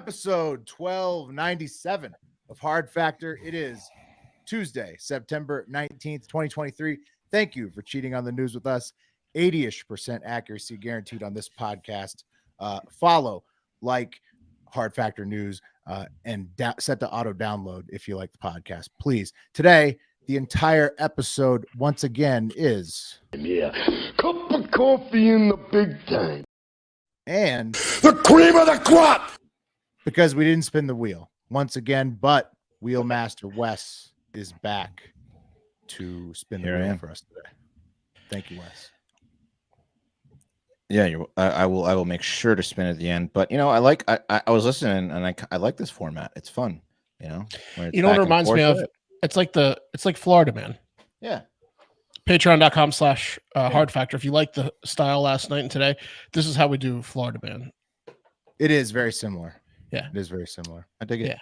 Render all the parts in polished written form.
episode 1297 of Hard Factor. It is Tuesday, September 19th, 2023. Thank you for cheating on the news with us. 80-ish% accuracy guaranteed on this podcast. Follow, like Hard Factor News, and set to auto download if you like the podcast, please. Today, the entire episode, once again, is cup of coffee in the big time. And the cream of the crop. Because we didn't spin the wheel once again, but Wheelmaster Wes is back to spin the wheel for us today. Thank you, Wes. Yeah, I will make sure to spin at the end. But I was listening and I like this format. It's fun. You know what it reminds me of? It's like Florida Man. Yeah. Patreon.com/hard factor. If you like the style last night and today, this is how we do Florida Man. It is very similar. Yeah. It is very similar. I dig it.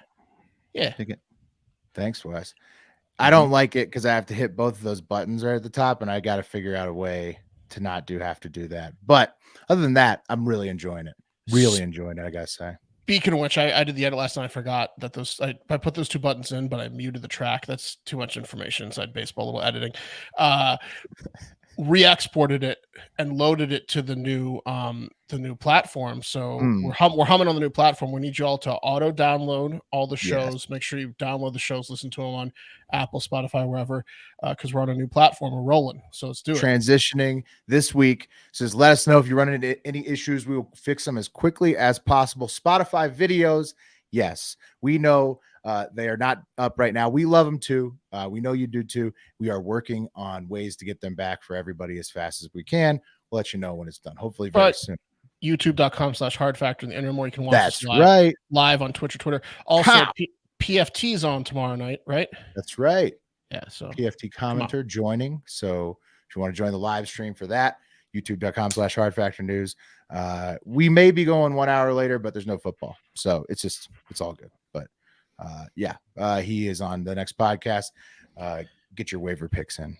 Yeah. I dig it. Thanks, Wes. I don't like it because I have to hit both of those buttons right at the top, and I got to figure out a way to not have to do that. But other than that, I'm really enjoying it. Really enjoying it, I gotta say. Speaking of which, I did the edit last night. I forgot that I put those two buttons in, but I muted the track. That's too much information inside baseball, a little editing. Re-exported it and loaded it to the new platform. So we're humming on the new platform. We need you all to auto download all the shows. Yes. Make sure you download the shows, listen to them on Apple, Spotify, wherever, because we're on a new platform. We're rolling. So let's do it. Transitioning this week. Says, let us know if you run into any issues. We will fix them as quickly as possible. Spotify videos. Yes, we know they are not up right now. We love them too. We know you do too. We are working on ways to get them back for everybody as fast as we can. We'll let you know when it's done. Hopefully very soon. YouTube.com/hard factor in the interim, where you can watch us live on Twitch or Twitter. Also, PFT's on tomorrow night, right? That's right. Yeah. So PFT commenter joining. So if you want to join the live stream for that, youtube.com/hard factor news. We may be going 1 hour later, but there's no football. So it's all good. But he is on the next podcast. Get your waiver picks in.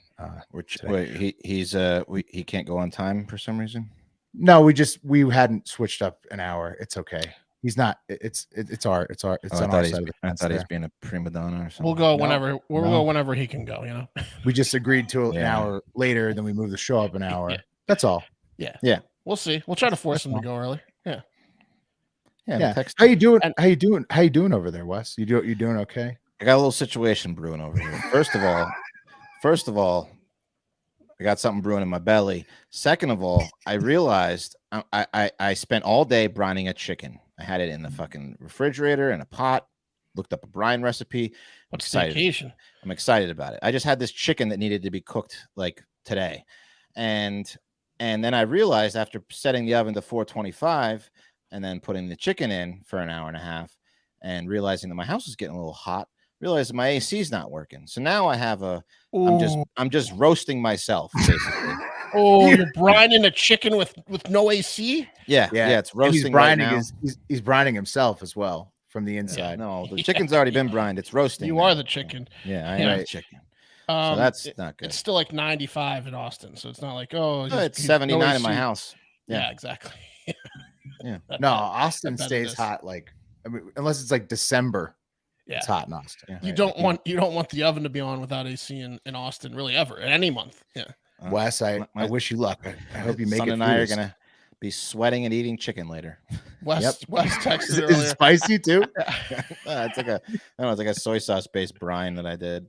He can't go on time for some reason. No, we hadn't switched up an hour. It's okay. He's not. It's on our side of the fence. I thought he's being a prima donna or something. We'll go whenever. We'll go whenever he can go. You know. We just agreed to an hour later, then we moved the show up an hour. Yeah. That's all. Yeah. We'll see. We'll try to force him to go early. Yeah. Yeah. How you doing? How you doing over there, Wes? You doing okay? I got a little situation brewing over here. First of all, I got something brewing in my belly. Second of all, I realized I spent all day brining a chicken. I had it in the fucking refrigerator in a pot. Looked up a brine recipe. What's the occasion? I'm excited about it. I just had this chicken that needed to be cooked like today, and then I realized after setting the oven to 425 and then putting the chicken in for an hour and a half and realizing that my house is getting a little hot, realized that my AC is not working. So now I have I'm just roasting myself basically. You're brining a chicken with no AC? Yeah, it's roasting. He's brining himself as well from the inside. No, the chicken's already been brined. It's roasting. You are the chicken. Yeah, I am the chicken. So that's not good. It's still like 95 in Austin, so it's not like it's 79 in my house. Yeah, exactly. Yeah. No, Austin stays hot unless it's like December. Yeah. It's hot in Austin. Yeah. You don't want the oven to be on without AC in Austin really ever in any month. Yeah. Wes, I wish you luck. I hope you make it. Son and I are gonna be sweating and eating chicken later. Wes texted earlier. Is it spicy too? It's like a soy sauce based brine that I did.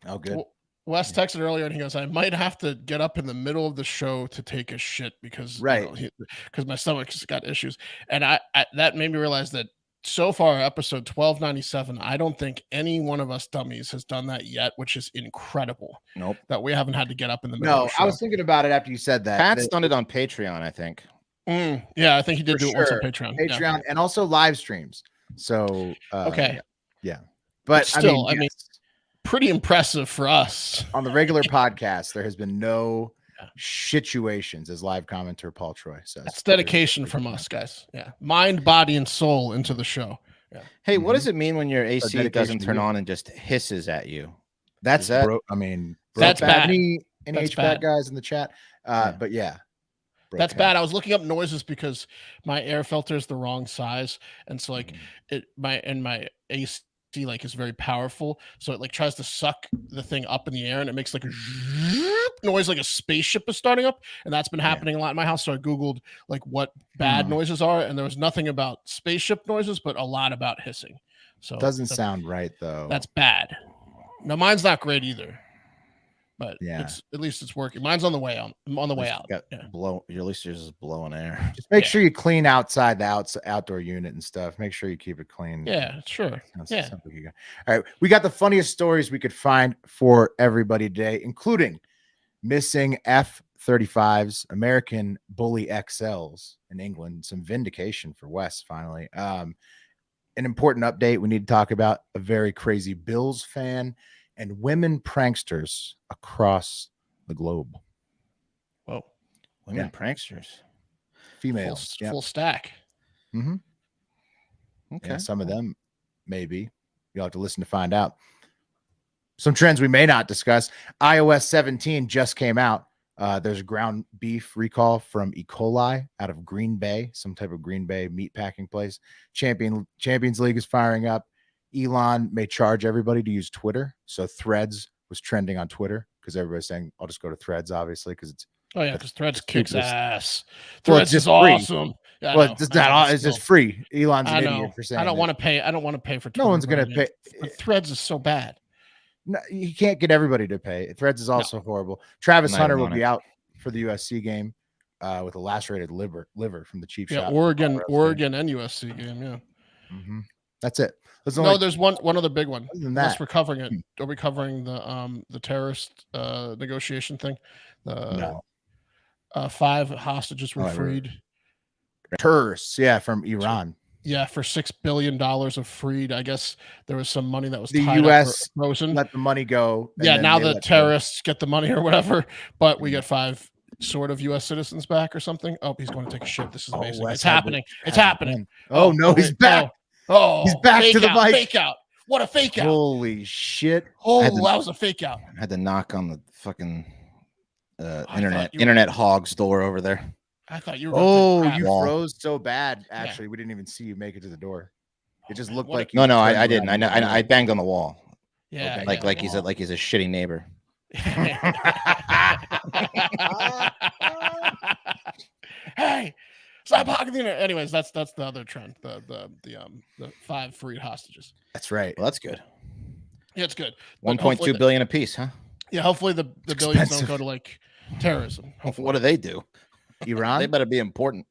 Oh, good. Wes texted earlier and he goes, I might have to get up in the middle of the show to take a shit because my stomach's got issues. And I that made me realize that so far, episode 1297, I don't think any one of us dummies has done that yet, which is incredible. Nope. That we haven't had to get up in the middle of the show. I was thinking about it after you said that. Pat's done it on Patreon, I think. Yeah, I think he did do it once on Patreon. And also live streams. So, okay. Yeah. But still, I mean, pretty impressive for us. On the regular podcast, there has been no situations, as live commenter Paul Troy says. That's dedication from us, guys. Yeah. Mind, body, and soul into the show. Yeah. Hey, what does it mean when your AC doesn't turn on and just hisses at you? That's that's bad. Any HVAC guys in the chat? But yeah. That's bad. I was looking up noises because my air filter is the wrong size, and so like my AC like is very powerful, so it like tries to suck the thing up in the air, and it makes like a noise like a spaceship is starting up, and that's been happening a lot in my house. So I googled like what bad noises are, and there was nothing about spaceship noises, but a lot about hissing. So doesn't sound right though. That's bad. No, mine's not great either. But yeah, at least it's working. Mine's on the way out. I'm on the way out. At least yours is blowing air. Just make sure you clean outside the outdoor unit and stuff. Make sure you keep it clean. Yeah, sure. All right, we got the funniest stories we could find for everybody today, including missing F-35s, American Bully XLs in England. Some vindication for Wes finally. An important update we need to talk about: a very crazy Bills fan and women pranksters across the globe. Whoa. Women pranksters. Females. Full stack. Mm-hmm. Okay. Yeah, some of them, maybe. You'll have to listen to find out. Some trends we may not discuss. iOS 17 just came out. There's a ground beef recall from E. coli out of Green Bay, some type of Green Bay meat packing place. Champions League is firing up. Elon may charge everybody to use Twitter. So Threads was trending on Twitter because everybody's saying, I'll just go to Threads, obviously, because it's because Threads kicks ass. Well, Threads is awesome. Yeah, well, it's just free. Elon's an idiot for saying I don't want to pay. I don't want to pay for Twitter. No one's going to pay. But Threads is so bad. No, you can't get everybody to pay. Threads is also horrible. Travis Hunter will be out for the USC game with a lacerated liver from the cheap shot. Oregon and USC game. Yeah. Mm-hmm. That's it. There's one other big one. Unless we're covering it. Are we covering the terrorist negotiation thing? No. 5 hostages were freed. Terrorists, from Iran. Yeah, for $6 billion of freed. I guess there was some money that was the tied U.S. up or frozen. Let the money go. Yeah, now the terrorists get the money or whatever, but we get 5 sort of U.S. citizens back or something. Oh, he's going to take a shit. This is amazing. It's happening. It's happening. Oh no, he's back. Oh, he's back to the mic. Fake out. What a fake out. Holy shit. Oh, that was a fake out. I had to knock on the fucking internet hog's door over there. I thought you were you froze so bad. Actually, we didn't even see you make it to the door. It just looked like No, I didn't. I banged on the wall. Yeah. Okay. He's a shitty neighbor. Hey, stop hogging the internet. Anyways, that's the other trend. The 5 freed hostages. That's right. Well, that's good. Yeah, it's good. 1.2 billion a piece, huh? Yeah, hopefully the billions don't go to like terrorism. Hopefully. What do they do? Iran? They better be important.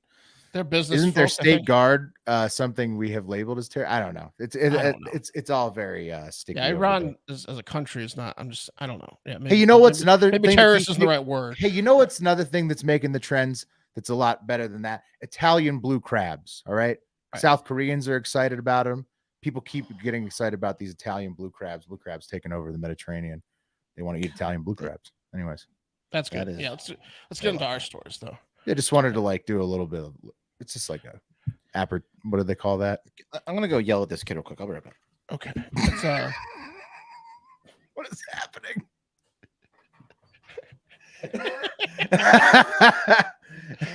Their business. Isn't their state guard something we have labeled as terror? I don't know. It's all very sticky. Yeah, Iran as a country is not. I don't know. Yeah. Maybe, hey, you know what's another? Maybe terrorist isn't the right word. Hey, you know what's another thing that's making the trends? That's a lot better than that. Italian blue crabs. All right. South Koreans are excited about them. People keep getting excited about these Italian blue crabs. Blue crabs taking over the Mediterranean. They want to eat Italian blue crabs. Anyways, that's good. Yeah, let's get into our stories though. I just wanted to do a little bit of. It's just like what do they call that? I'm gonna go yell at this kid real quick. I'll be right back. Okay. It's, what is happening?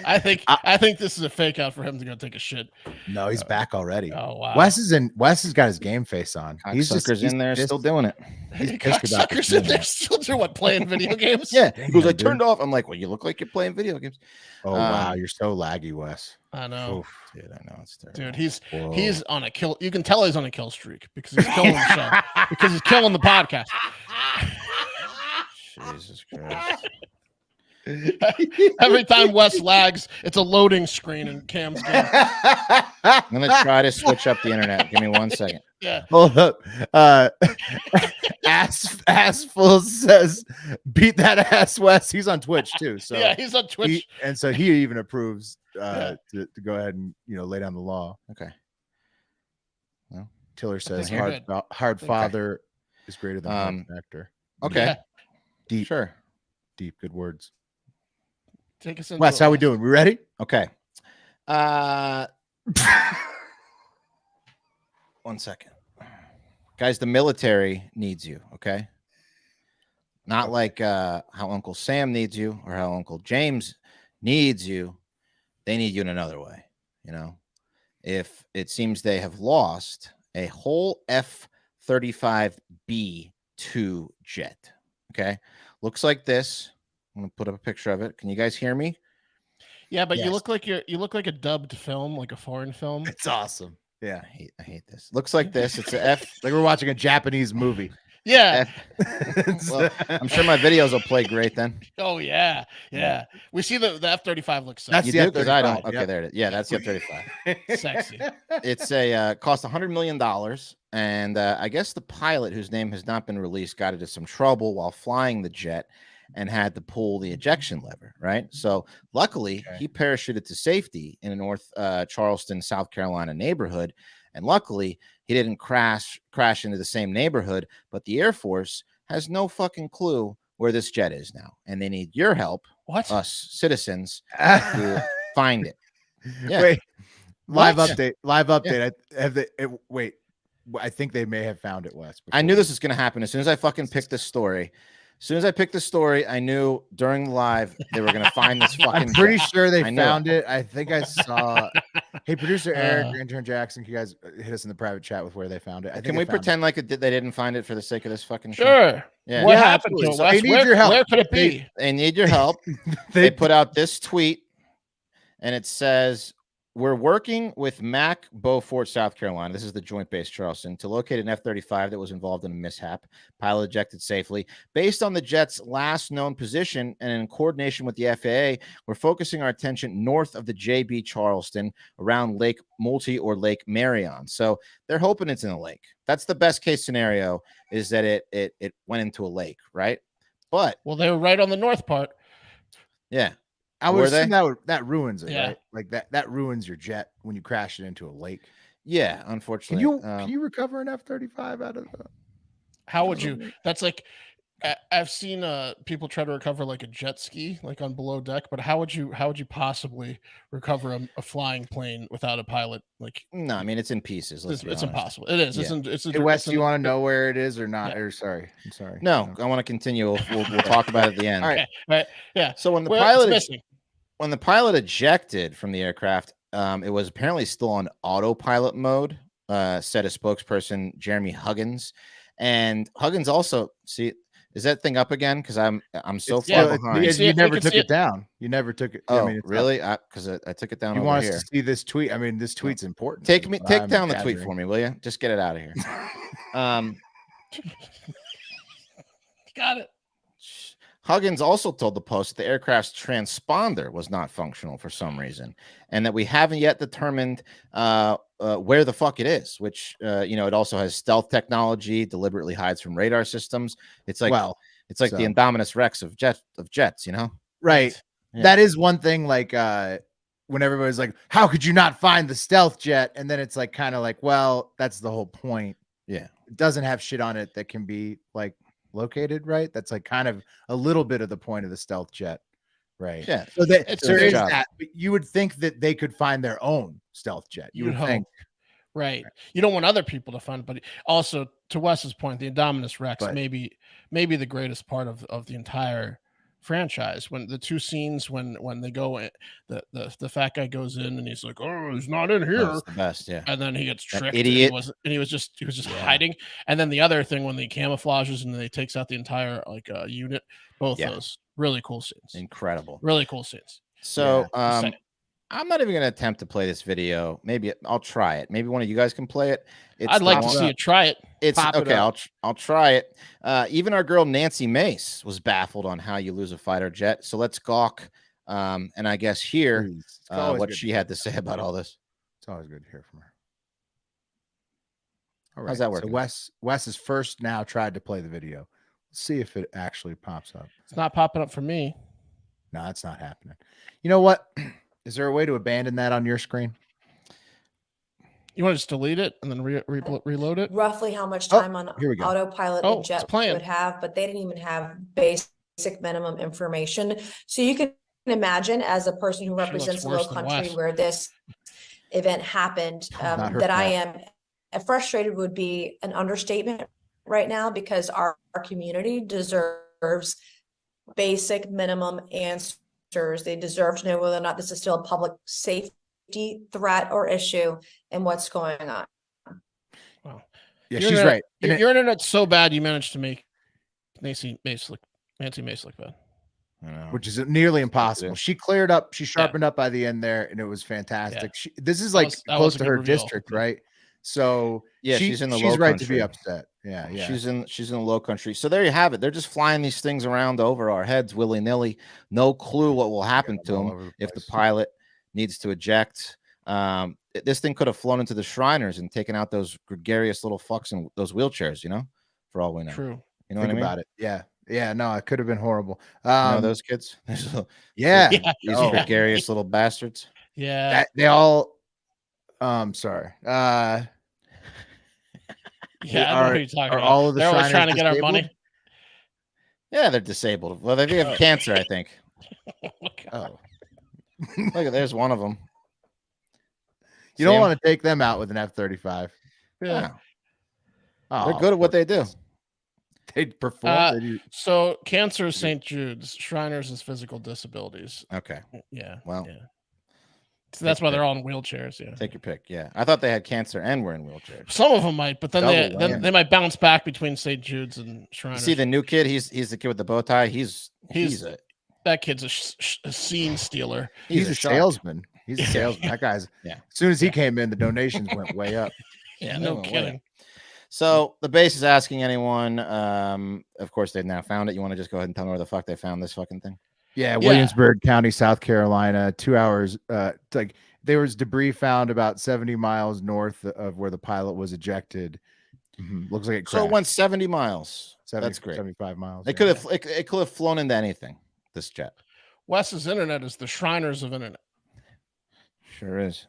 I think this is a fake out for him to go take a shit. No, he's back already. Oh wow. Wes has got his game face on. He's in there still doing it. He's pissed about this. In there still doing what? Playing video games? Yeah. He goes, I turned off. I'm like, well, you look like you're playing video games. Oh wow, you're so laggy, Wes. I know. Oof, dude, I know it's terrible. Dude, he's on a kill. You can tell he's on a kill streak because he's killing the show. Because he's killing the podcast. Jesus Christ. Every time Wes lags, it's a loading screen in Cam's game. I'm gonna try to switch up the internet. Give me 1 second. Yeah. Hold up. Assful says, "Beat that ass, Wes." He's on Twitch too. So yeah, he's on Twitch, so he even approves to go ahead and lay down the law. Okay. Well, Tiller says, "Hard father is greater than hard factor." Okay. Yeah. Deep. Sure. Deep. Good words. Take us into Wes, how we doing? We ready? Okay. 1 second. Guys, the military needs you, okay? Not like how Uncle Sam needs you or how Uncle James needs you, they need you in another way. You know, if it seems they have lost a whole F-35B2 jet. Okay. Looks like this. I'm going to put up a picture of it. Can you guys hear me? Yeah, but Yes. you look like a dubbed film, like a foreign film. It's awesome. Yeah. I hate this. Looks like this. It's a F. Like we're watching a Japanese movie. Yeah. Well, I'm sure my videos will play great then. Oh yeah. We see the F-35 looks That's You the do? Because I don't. F-35, Okay, yep. there it is. Yeah, that's the F-35. sexy. It's a cost $100 million, and I guess the pilot, whose name has not been released, got into some trouble while flying the jet and had to pull the ejection lever. Right. So luckily, he parachuted to safety in a North Charleston, South Carolina neighborhood, and luckily he didn't crash into the same neighborhood. But the Air Force has no fucking clue where this jet is now, and they need your help, us citizens, to find it. Yeah. Wait. Live What? update. Wait. I think they may have found it, Wes. I knew this was going to happen as soon as I fucking picked this story. As soon as I picked the story, I knew during the live they were going to find this fucking. I'm pretty jet. sure they I knew found it. I think I saw. Hey, producer Eric, intern Jackson, can you guys hit us in the private chat with where they found it? I think Can we pretend like they didn't find it for the sake of this fucking show? Sure. Yeah. What Yeah, happened to absolutely. it? So they Wes? need your help. Where could it be? They need your help. They put out this tweet, and it says, "We're working with Mac Beaufort, South Carolina. This is the Joint Base Charleston, to locate an F-35 that was involved in a mishap. Pilot ejected safely. Based on the jet's last known position and in coordination with the FAA, we're focusing our attention north of the JB Charleston around Lake Multi or Lake Marion." So they're hoping it's in a lake. That's the best case scenario, is that it went into a lake, right? But well, they were right on the north part. yeah. I would Were they? assume that ruins it, Yeah. right? Like that ruins your jet when you crash it into a lake. Yeah, Can unfortunately. you recover an F-35 out of the? How would you? That's like I've seen people try to recover like a jet ski, like on below deck. But how would you possibly recover a flying plane without a pilot? Like, No, I mean it's in pieces. it's be honest. impossible. It is. Yeah. Hey, Wes, do you want to know where it is or not? Yeah. Or sorry, I'm sorry. No, I want to continue. We'll talk about it at the end. All right. Okay, right. Yeah. So when the Well, it's missing. when the pilot ejected from the aircraft, it was apparently still on autopilot mode, said a spokesperson, Jeremy Huggins. And Huggins also, see, is that thing up again? Because I'm so far behind. You never took it down. You never took it. Oh, I mean, it's really? Because I took it down you over want here. us to see this tweet? I mean, this tweet's important. Take I'm down the tweet exaggerating. for me, will you? Just get it out of here. Got it. Huggins also told the Post that the aircraft's transponder was not functional for some reason, and that we haven't yet determined where the fuck it is. Which it also has stealth technology, deliberately hides from radar systems. It's like the Indominus Rex of jets. Right. Yeah. That is one thing. Like when everybody's like, "How could you not find the stealth jet?" And then it's like kind of like, well, that's the whole point. Yeah, it doesn't have shit on it that can be like located, right? That's like kind of a little bit of the point of the stealth jet, right? Yeah. So that It's there their is job. that, but you would think that they could find their own stealth jet. You would think, right? You don't want other people to find it, but also to Wes's point, the Indominus Rex maybe the greatest part of the entire franchise. When the two scenes when they go in, the fat guy goes in and he's like, "Oh, he's not in here." That's the best, yeah. And then he gets That tricked. idiot. And he was just hiding. And then the other thing when he camouflages and then he takes out the entire unit. Both those really cool scenes. Incredible. Really cool scenes. So I'm not even going to attempt to play this video. Maybe I'll try it. Maybe one of you guys can play it. I'd like to see you try it. It's Pop it okay. up. I'll try it. Even our girl Nancy Mace was baffled on how you lose a fighter jet. So let's gawk. And I guess hear what she had to say about all this. It's always good to hear from her. All right. How's that working? So Wes has first now tried to play the video. Let's see if it actually pops up. It's not popping up for me. No, that's not happening. You know what? Is there a way to abandon that on your screen? You want to just delete it and then reload it? Roughly how much time on here we go. autopilot Oh, the it's jet playing. would have, but they didn't even have basic minimum information. So you can imagine, as a person who She looks represents a worse low than country Wes. where this event happened, Not her that I fault. am frustrated would be an understatement right now, because our community deserves basic minimum answers officers. They deserve to know whether or not this is still a public safety threat or issue and what's going on. Wow. Yeah, she's right. Your internet's so bad you managed to make Nancy Mace look bad. Which is nearly impossible. She cleared up, she sharpened up by the end there, and it was fantastic. This is like close to her district, right? So she's in the low she's right country. to be upset. Yeah. She's in the low country. So there you have it. They're just flying these things around over our heads willy-nilly. No clue what will happen to them if the pilot needs to eject. This thing could have flown into the Shriners and taken out those gregarious little fucks in those wheelchairs, for all we know. True. You know what I mean? About it. Yeah, no, it could have been horrible. Those kids? These gregarious little bastards. Yeah. They all sorry. I know what you're talking about. All of the they're always trying to get disabled? our money. Yeah, they're disabled. Well, they have cancer, I think. Oh. Look, there's one of them. You don't want to take them out with an F-35. Yeah. They're good at what they do. They perform. So cancer is St. Jude's. Shriners is physical disabilities. Okay. Yeah. Well. Yeah. So that's why they're all in wheelchairs. Yeah. Take your pick. Yeah. I thought they had cancer and were in wheelchairs. Some of them might, but then they might bounce back between St. Jude's and Shriners. See the new kid? He's the kid with the bow tie. That kid's a scene stealer. He's a salesman. He's a salesman. That guy's. Yeah. As soon as he came in, the donations went way up. Yeah. No kidding. So the base is asking anyone. Of course, they've now found it. You want to just go ahead and tell me where the fuck they found this fucking thing? Yeah, Williamsburg County, South Carolina. 2 hours. There was debris found about 70 miles north of where the pilot was ejected. Looks like it crashed. So it went 70 miles. That's great. 75 miles. It could have flown into anything. This jet. Wes's internet is the Shriners of internet. Sure is.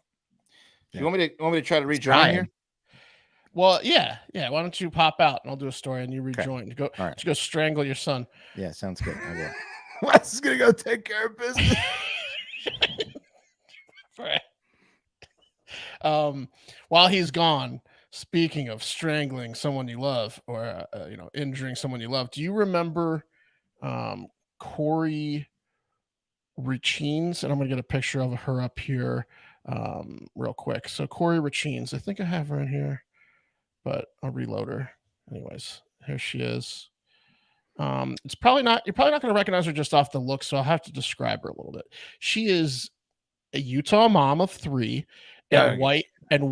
Yeah. You want me to try to rejoin here? Well, yeah. Why don't you pop out and I'll do a story and you rejoin. Go strangle your son. Yeah, sounds good. I will. Wes is gonna go take care of business. While he's gone, speaking of strangling someone you love or injuring someone you love, do you remember Kouri Richins? And I'm gonna get a picture of her up here real quick. So Kouri Richins, I think I have her in here, but I'll reload her. Anyways, here she is. You're probably not going to recognize her just off the look, so I'll have to describe her a little bit. She is a Utah mom of 3 and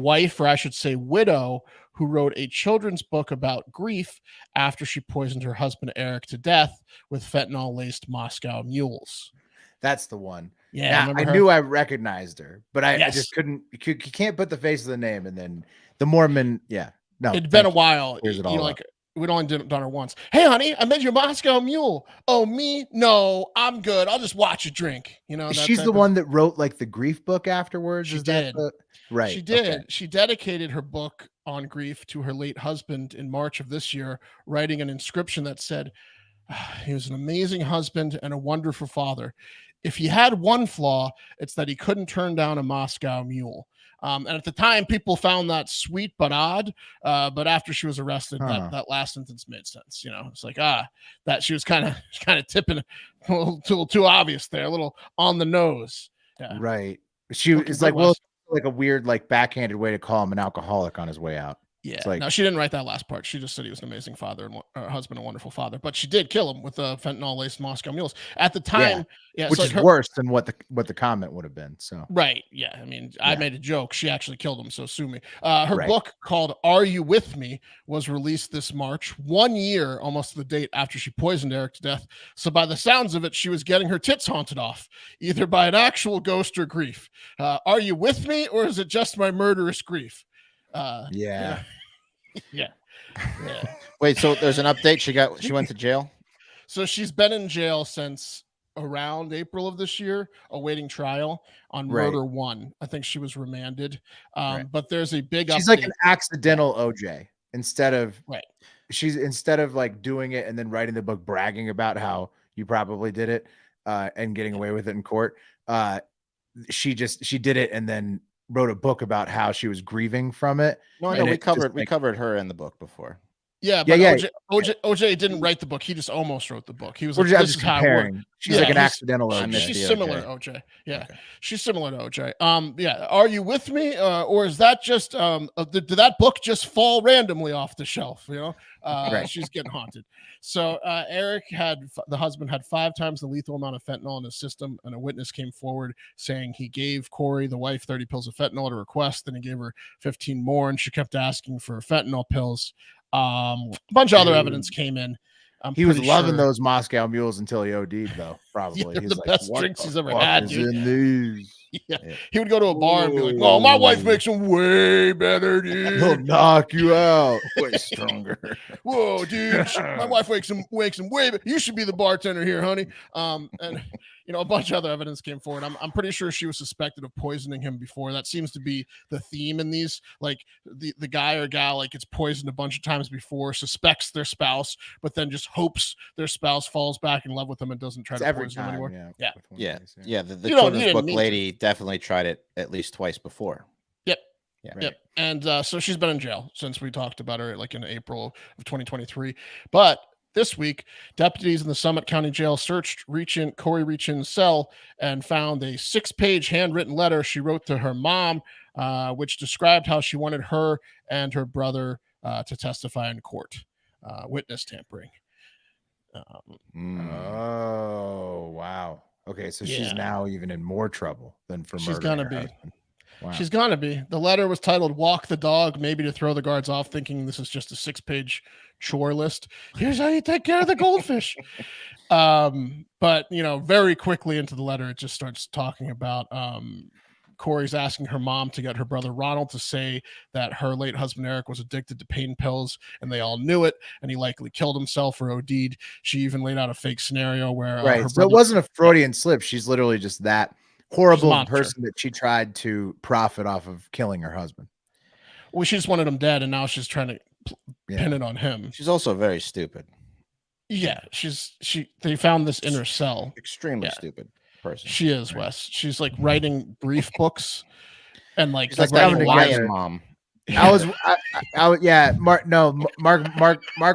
wife, or I should say widow, who wrote a children's book about grief after she poisoned her husband Eric to death with fentanyl-laced Moscow mules. That's the one. Yeah, I knew I recognized her, but I just couldn't. You can't put the face of the name, and then the Mormon. Yeah, no, it'd been a while. We'd only done her once. Hey, honey, I made you a Moscow mule. Oh, me? No, I'm good. I'll just watch you drink. She's the one that wrote like the grief book afterwards. She did. Right. She did. Okay. She dedicated her book on grief to her late husband in March of this year, writing an inscription that said, he was an amazing husband and a wonderful father. If he had one flaw, it's that he couldn't turn down a Moscow mule. And at the time, people found that sweet but odd. But after she was arrested, that last sentence made sense. It's like that she was kind of tipping a little too obvious there, a little on the nose. Yeah. Right. It's like a weird backhanded way to call him an alcoholic on his way out. Yeah, no, she didn't write that last part. She just said he was an amazing father and husband, a wonderful father. But she did kill him with fentanyl-laced Moscow mules at the time. Yeah, which is worse than what the comment would have been. So right, yeah. I mean, I made a joke. She actually killed him, so sue me. Her book called "Are You With Me" was released this March, 1 year almost to the date after she poisoned Eric to death. So by the sounds of it, she was getting her tits haunted off, either by an actual ghost or grief. Are you with me, or is it just my murderous grief? Yeah. Wait, so there's an update. She went to jail. So she's been in jail since around April of this year, awaiting trial on murder 1. I think she was remanded. But there's a big She's update. like an accidental OJ instead of doing it and then writing the book bragging about how you probably did it and getting away with it in court. She did it and then wrote a book about how she was grieving from it. No, I know we covered her in the book before. Yeah, but yeah. OJ didn't write the book. He just almost wrote the book. He was We're like, just, I'm this just is how it works. comparing. She's like an accidental OJ. She's similar to OJ. Yeah, Okay. she's similar to OJ. Yeah. Are you with me, or is that just did that book just fall randomly off the shelf? You know, Right. She's getting haunted. So Eric the husband had 5 times the lethal amount of fentanyl in his system, and a witness came forward saying he gave Kouri, the wife, 30 pills of fentanyl at a request. Then he gave her 15 more, and she kept asking for fentanyl pills. A bunch of other evidence came in. He was loving those Moscow mules until he OD'd, though. Probably. He's the like, best drinks he's ever had, dude. In these? Yeah. He would go to a bar and be like, "Oh, my wife makes them way better, dude. He'll knock you out." Way stronger. Whoa, dude! My wife makes them way better. You should be the bartender here, honey. And a bunch of other evidence came forward. I'm pretty sure she was suspected of poisoning him before. That seems to be the theme in these. Like the guy or gal like gets poisoned a bunch of times before, suspects their spouse, but then just hopes their spouse falls back in love with them and doesn't try to poison them anymore. Yeah. The children's book lady definitely tried it at least twice before. Yep. Yeah. Right. Yep. And so she's been in jail since we talked about her like in April of 2023. But this week, deputies in the Summit County Jail searched Kouri Richins' cell and found a 6-page handwritten letter she wrote to her mom, which described how she wanted her and her brother to testify in court. Witness tampering. Oh, wow. Okay, so she's now even in more trouble than for murder. She's gonna be. Wow. She's gonna be. The letter was titled "Walk the Dog," maybe to throw the guards off, thinking this is just a 6-page chore list. Here's how you take care of the goldfish. But very quickly into the letter, it just starts talking about Kouri's asking her mom to get her brother Ronald to say that her late husband Eric was addicted to pain pills, and they all knew it, and he likely killed himself or OD'd. She even laid out a fake scenario where right. Her so brother, it wasn't a Freudian slip. She's literally just that horrible person that she tried to profit off of killing her husband. Well, she just wanted him dead, and now she's trying to pin it on him. She's also very stupid. Yeah, they found this in her cell. Extremely stupid person. She is, Wes. She's like writing brief books and like she's like lying mom. Mark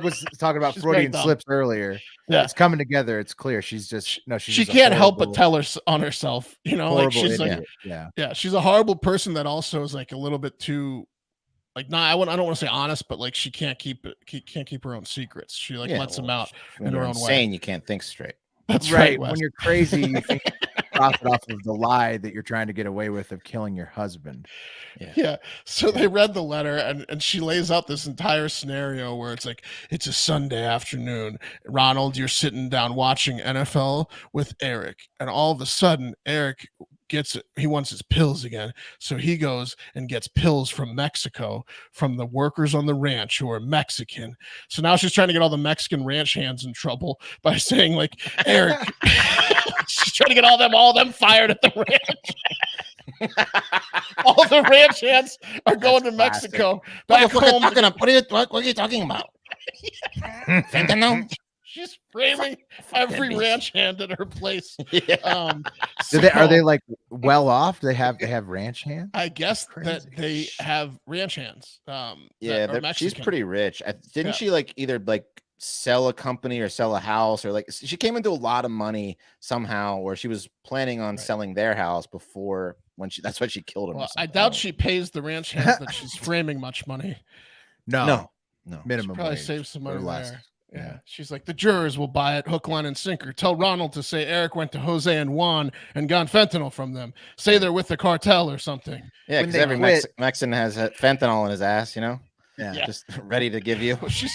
was talking about Freudian slips earlier. Yeah, it's coming together. It's clear. She can't help but tell her on herself, like she's idiot. like, she's a horrible person that also is like a little bit too like, I don't want to say honest, but like she can't keep her own secrets. She lets them out in her own way. You can't think straight. That's right. Wes. When you're crazy, you think profit off of the lie that you're trying to get away with of killing your husband. Yeah. So they read the letter and she lays out this entire scenario where it's like, it's a Sunday afternoon. Ronald, you're sitting down watching NFL with Eric. And all of a sudden, Eric he wants his pills again. So he goes and gets pills from Mexico from the workers on the ranch who are Mexican. So now she's trying to get all the Mexican ranch hands in trouble by saying like, Eric, she's trying to get all them fired at the ranch. All the ranch hands are going to Mexico. Back home. What are you talking about? Fentanyl? She's framing every ranch hand at her place. Yeah. Are they like well off? They have ranch hands? I guess that they have ranch hands. She's pretty rich. Didn't she like either like sell a company or sell a house, or like she came into a lot of money somehow, or she was planning on selling their house before that's why she killed him. Well, I doubt she pays the ranch hands that she's framing much money. No. She Minimum probably wage save some money less. there. Yeah. She's like, the jurors will buy it hook, line, and sinker. Tell Ronald to say Eric went to Jose and Juan and got fentanyl from them. Say they're with the cartel or something. Yeah, because every Mexican has fentanyl in his ass, Yeah, just ready to give you. She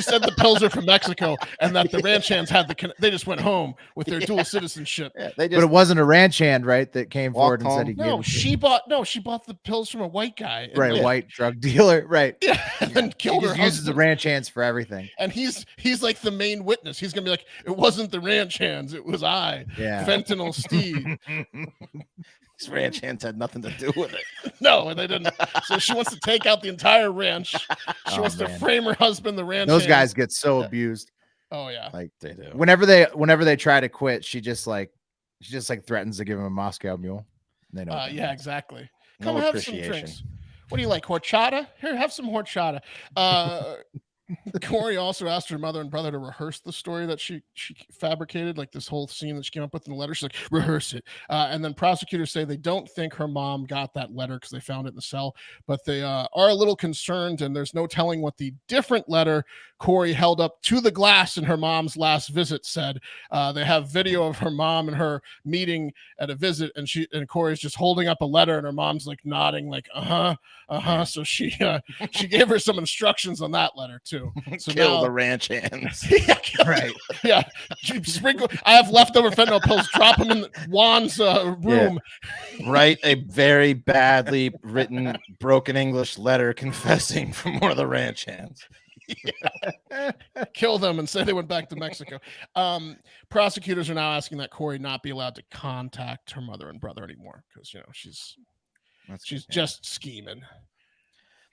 said the pills are from Mexico, and that the ranch hands they just went home with their dual citizenship. Yeah, but it wasn't a ranch hand, right? That came forward and said he gave. She bought the pills from a white guy, right? White drug dealer, right? Yeah, and then killed her. He uses the ranch hands for everything, and he's like the main witness. He's gonna be like, it wasn't the ranch hands, it was I. Yeah, fentanyl Steve. These ranch hands had nothing to do with it. No, they didn't. So she wants to take out the entire ranch. She wants to frame her husband, the ranch. Those guys get so abused. Oh yeah, like they do. Whenever they try to quit, she just threatens to give him a Moscow Mule. They know. Yeah, exactly. Come have some drinks. What do you like, horchata? Here, have some horchata. Kouri also asked her mother and brother to rehearse the story that she fabricated, like this whole scene that she came up with in the letter. She's like, rehearse it. And then prosecutors say they don't think her mom got that letter because they found it in the cell, but they are a little concerned, and there's no telling what the different letter Kouri held up to the glass in her mom's last visit said. They have video of her mom and her meeting at a visit, and Kouri's just holding up a letter, and her mom's like nodding, like So she gave her some instructions on that letter too. So Kill now, the ranch hands. Right. Yeah. Sprinkle. I have leftover fentanyl pills. Drop them in Juan's room. Write a very badly written, broken English letter confessing from one of the ranch hands. Kill them and say they went back to Mexico. Prosecutors are now asking that Kouri not be allowed to contact her mother and brother anymore because she's just scheming.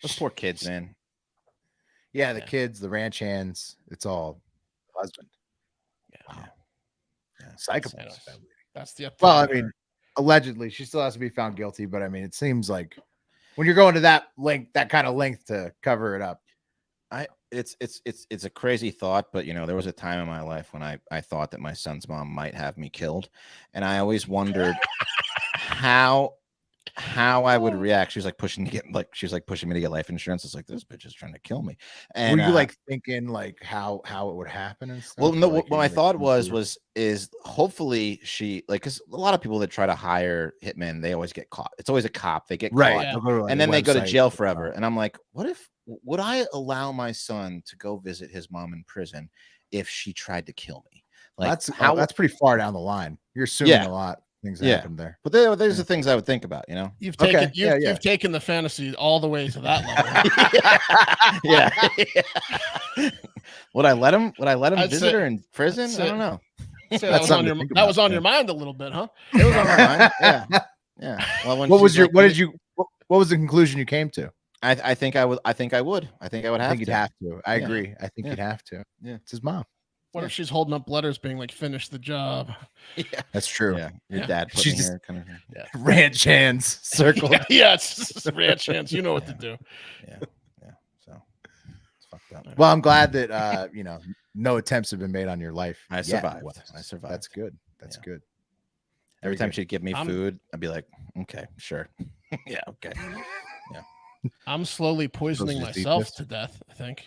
Those poor kids, man. Yeah, the kids, the ranch hands, it's all husband. Yeah. Psychopath. That's the Well, I mean, allegedly, she still has to be found guilty, but I mean, it seems like when you're going to that kind of length to cover it up. It's a crazy thought, but there was a time in my life when I thought that my son's mom might have me killed, and I always wondered how I would react. She was like pushing me to get life insurance. It's like, this bitch is trying to kill me. And were you like thinking like how it would happen and stuff? Well, no, what my thought is hopefully she, like, because a lot of people that try to hire hitmen, they always get caught. It's always a cop. They get caught, and then they go to jail forever. And I'm like, would I allow my son to go visit his mom in prison if she tried to kill me? Like, that's pretty far down the line. You're assuming a lot. Things happened there, but there's the things I would think about. You've taken the fantasy all the way to that level. Would I let him visit her in prison? I don't know. That was on your mind a little bit, huh? It was on my mind. Yeah. Well, what was the conclusion you came to? I think I would. I think I would have you'd have to. I agree. I think you'd have to. Yeah, it's his mom. What if she's holding up letters being like, finish the job? Yeah, that's true. Yeah, your dad put me here, kind of. Ranch hands circled. It's just ranch hands. You know what to do. Yeah. So it's fucked up. Well, I'm glad that no attempts have been made on your life. I survived. That's good. That's good. Every time she'd give me food, I'd be like, okay, sure. Yeah, okay. Yeah. I'm slowly poisoning myself to death, I think.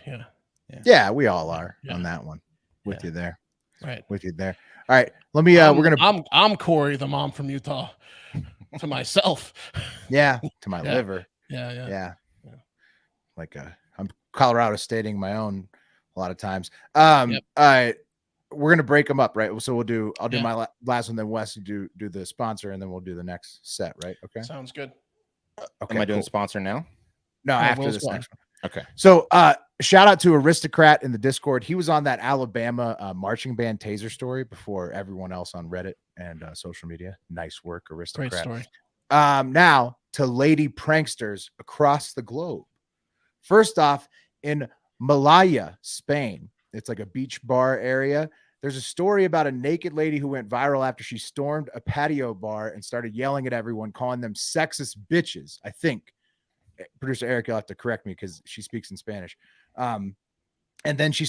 Yeah, we all are on that one. With you there. Right. With you there. All right. Let me we're gonna I'm Kouri, the mom from Utah, to myself. Yeah, to my liver. Yeah. Like I'm Colorado stating my own a lot of times. All right. We're gonna break them up, right? So I'll do my last one, then Wes do the sponsor, and then we'll do the next set, right? Okay. Sounds good. Okay. Am I doing sponsor now? No, after this next one. Okay. So shout out to Aristocrat in the Discord. He was on that Alabama marching band taser story before everyone else on Reddit and social media. Nice work, Aristocrat. Great story. Now to lady pranksters across the globe. First off, in Malaya, Spain, it's like a beach bar area. There's a story about a naked lady who went viral after she stormed a patio bar and started yelling at everyone, calling them sexist bitches. I think. Producer Eric, you'll have to correct me because she speaks in Spanish. And then she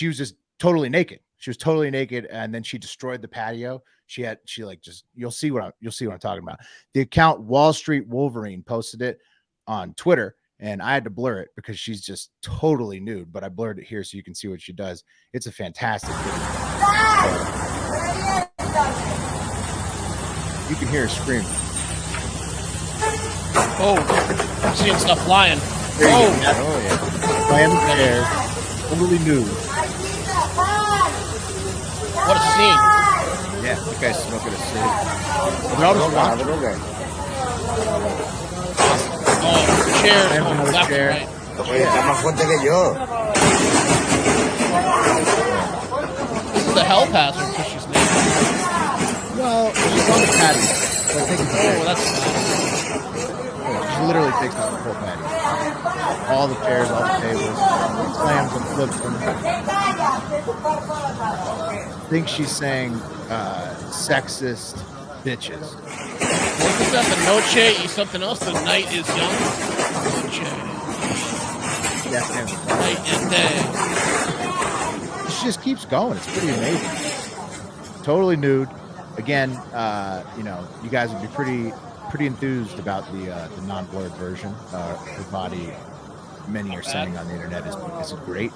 was just totally naked. She was totally naked, and then she destroyed the patio. You'll see what I'm talking about. The account Wall Street Wolverine posted it on Twitter, and I had to blur it because she's just totally nude. But I blurred it here so you can see what she does. It's a fantastic video. You can hear her screaming. Oh, I'm seeing stuff flying. Playing the chair, totally nude. What a scene. Yeah, the guy's smoking a cig. They're all just watching. Chairs. Another Left chair. and right. Está más fuerte que yo. This is a health hazard because she's naked. Well, she's on the patio. So I think it's that's bad. She literally takes out the whole patio. All the chairs, all the tables, slams and flips them. I think she's saying sexist bitches. What's that? The noche y something else. The night is young. Noche. Night and day. She just keeps going. It's pretty amazing. Totally nude. Again, you guys would be pretty enthused about the non-blurred version. Her body, many are saying on the internet, is great.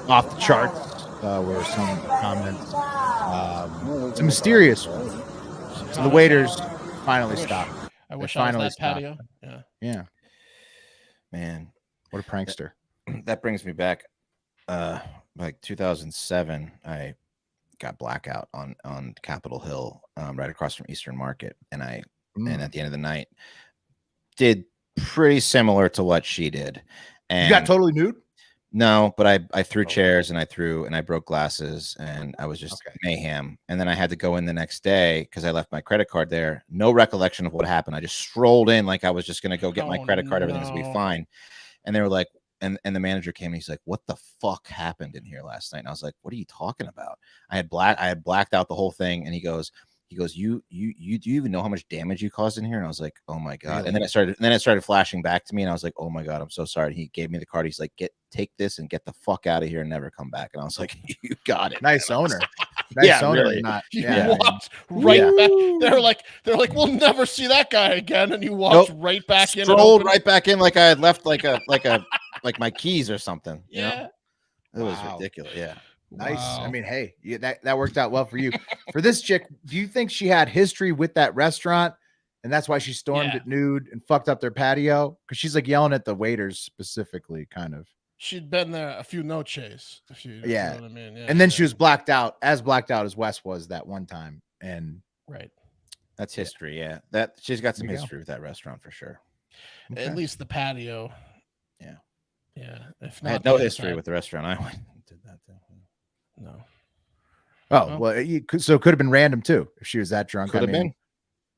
Off the charts were some comments. It's a mysterious one. So the waiters finally stopped. I wish I was that patio. Yeah. Man, what a prankster. That brings me back. Like 2007, I got blackout on Capitol Hill, right across from Eastern Market, and and at the end of the night did pretty similar to what she did. And you got totally nude? No, but I threw chairs and I broke glasses, and I was just mayhem. And then I had to go in the next day because I left my credit card there. No recollection of what happened. I just strolled in like I was just gonna go get my credit card. Everything's gonna be fine. And they were like, and the manager came and he's like, "What the fuck happened in here last night?" And I was like, "What are you talking about?" I had blacked out the whole thing. And he goes, you do you even know how much damage you caused in here? And I was like, "Oh my God." Really? And then it started flashing back to me, and I was like, "Oh my God, I'm so sorry." And he gave me the card. He's like, take this and get the fuck out of here and never come back. And I was like, "You got it." Nice owner. Nice owner. Really. Walked right back. They're like, "We'll never see that guy again." And he walked right back in. Strolled right back in like I had left like my keys or something. Yeah. You know? It was ridiculous. Yeah. Nice. Wow. I mean, hey, that worked out well for you. For this chick, do you think she had history with that restaurant, and that's why she stormed it nude and fucked up their patio? Because she's like yelling at the waiters specifically, kind of. She'd been there a few noches. You know what I mean? And then she was blacked out as Wes was that one time. And that's history. Yeah, that she's got some history with that restaurant for sure. Okay. At least the patio. Yeah. If not, I had no history with the restaurant. I went and did that thing. No. Oh, well, so it could have been random too if she was that drunk. Could have been.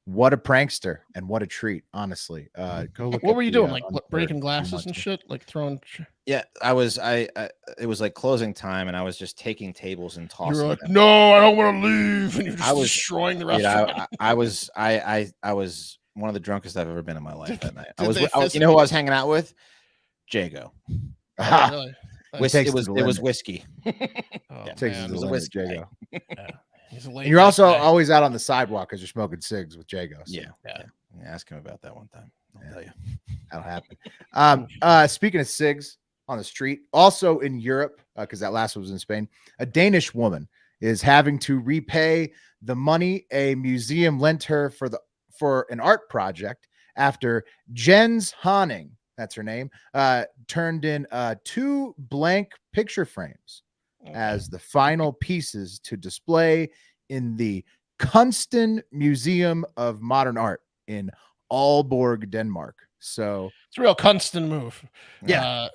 What a prankster and what a treat, honestly. Go look. What were you doing? Like breaking glasses and shit? Like throwing? Yeah, I was. It was like closing time, and I was just taking tables and tossing. You were like, them. "No, I don't want to leave," and you're just destroying the restaurant. I was one of the drunkest I've ever been in my life that night. You know who I was hanging out with? Jago. Oh, really? It was whiskey. It was a whiskey. Jago. And you're also always out on the sidewalk because you're smoking cigs with Jago. So. Yeah. Ask him about that one time. I'll tell you. That'll happen. Speaking of cigs on the street, also in Europe, because that last one was in Spain, a Danish woman is having to repay the money a museum lent her for an art project after Jens Honning, that's her name, turned in 2 blank picture frames as the final pieces to display in the Kunsten Museum of Modern Art in Aalborg, Denmark. So it's a real Kunsten move. Yeah.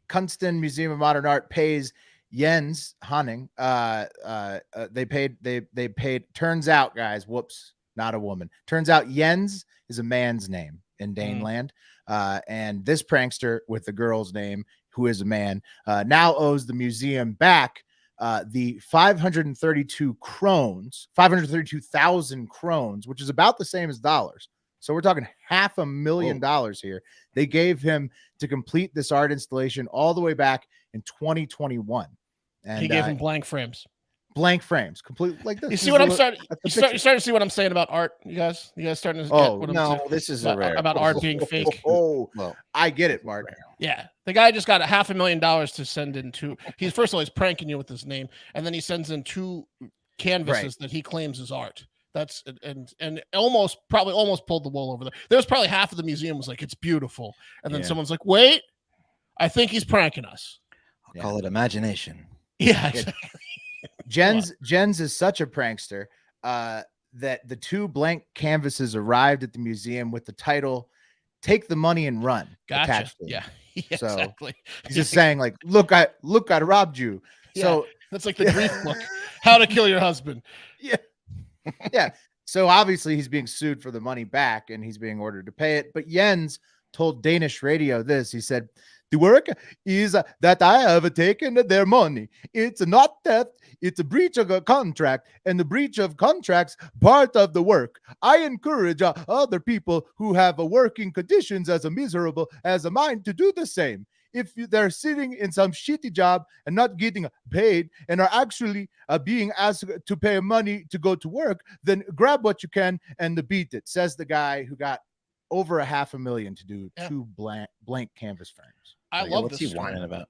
Kunsten Museum of Modern Art pays Jens Honning. They paid, turns out, guys, whoops, not a woman. Turns out Jens is a man's name in Daneland. And this prankster with the girl's name, who is a man, now owes the museum back the 532,000 krones, which is about the same as dollars. So we're talking $500,000 here. They gave him to complete this art installation all the way back in 2021. And he gave him blank frames. Blank frames, complete like this. You see what I'm starting? You starting to see what I'm saying about art, you guys? You guys starting to get what I'm saying? This is about art being fake. Well, I get it, Mark. Yeah, the guy just got $500,000 to send in 2. He's first of all he's pranking you with his name, and then he sends in 2 canvases that he claims is art. That's and probably almost pulled the wool over there. There's probably half of the museum was like, "It's beautiful," and then someone's like, "Wait, I think he's pranking us." I'll call it imagination. Yeah, exactly. Jens is such a prankster that the 2 blank canvases arrived at the museum with the title "Take the Money and Run." Gotcha. Yeah, so exactly. He's just saying like, look, I robbed you. Yeah. So that's like the grief book, How to Kill Your Husband. Yeah. So obviously he's being sued for the money back and he's being ordered to pay it. But Jens told Danish radio this. He said, The work is that I have taken their money. It's not theft. It's a breach of a contract, and the breach of contracts part of the work. I encourage other people who have working conditions as miserable as mine to do the same. If they're sitting in some shitty job and not getting paid and are actually being asked to pay money to go to work, then grab what you can and beat it, says the guy who got over $500,000 to do 2 blank canvas frames. I love what's this he story. whining about?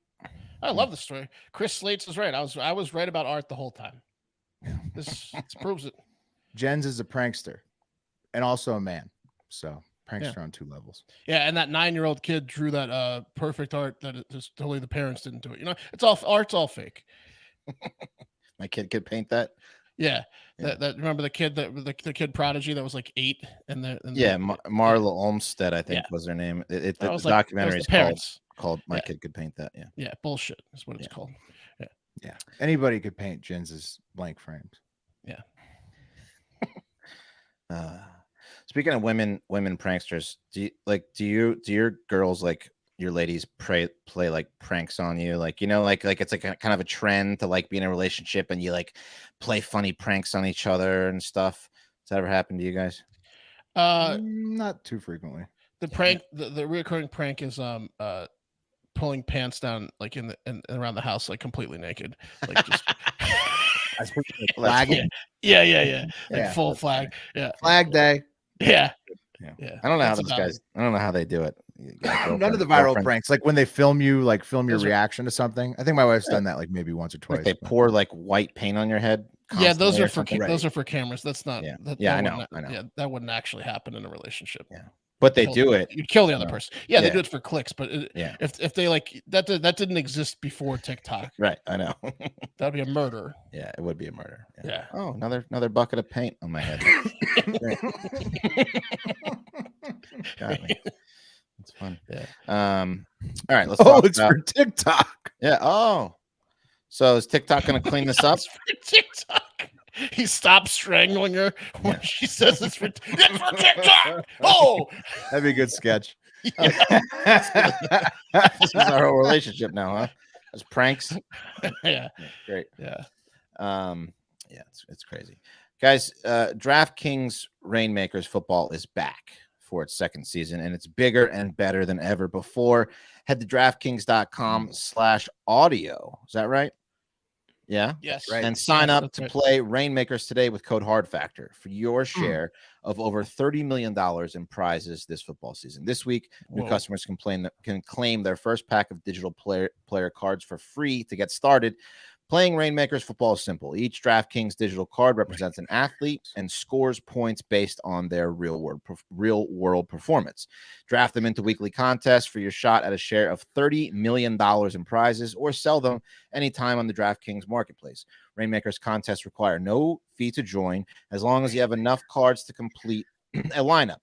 I love the story. Chris Slates is right. I was right about art the whole time. This proves it. Jens is a prankster and also a man. So prankster on 2 levels. Yeah, and that 9-year-old kid drew that perfect art that it just totally the parents didn't do it. You know, art's all fake. My kid could paint that. Yeah. That remember the kid the kid prodigy that was like 8 and Marla Olmsted, I think was her name. The documentary is called My Kid Could Paint That. Yeah, bullshit is what it's called. Yeah. Anybody could paint Jens's blank frames. Yeah. Speaking of women pranksters, do your girls, like your ladies, play like pranks on you? Like, you know, like it's like a kind of a trend to like be in a relationship and you like play funny pranks on each other and stuff. Does that ever happen to you guys? Not too frequently. The prank, the recurring prank is pulling pants down like in around the house like completely naked, like just flagging. Yeah. Like full flag. Yeah. Flag day. Yeah. I don't know how those guys. I don't know how they do it. None of the viral pranks, like when they film your reaction to something. I think my wife's done that like maybe once or twice. Like they pour like white paint on your head. Yeah, those are for cameras. That's not. I know. Yeah, that wouldn't actually happen in a relationship. Yeah, but they do it. You'd kill the other person. Yeah, they do it for clicks. But if they like that didn't exist before TikTok. Right, I know. That'd be a murder. Yeah, it would be a murder. Yeah. Oh, another bucket of paint on my head. Got me. It's fun. Yeah. All right, let's talk it's for TikTok. Yeah. Oh. So is TikTok going to clean this up? It's for TikTok. He stops strangling her when she says it's for TikTok. Oh, that'd be a good sketch. This is our whole relationship now, huh? It's pranks. Yeah. Great. Yeah. It's crazy. Guys, DraftKings Rainmakers football is back for its 2nd season, and it's bigger and better than ever before. Head to DraftKings.com/audio. Is that right? Yeah. Yes. Right. And sign up to play Rainmakers today with code HARDFACTOR for your share of over $30 million in prizes this football season. This week, new customers can claim their first pack of digital player cards for free to get started. Playing Rainmakers football is simple. Each DraftKings digital card represents an athlete and scores points based on their real-world performance. Draft them into weekly contests for your shot at a share of $30 million in prizes, or sell them anytime on the DraftKings marketplace. Rainmakers contests require no fee to join as long as you have enough cards to complete a lineup.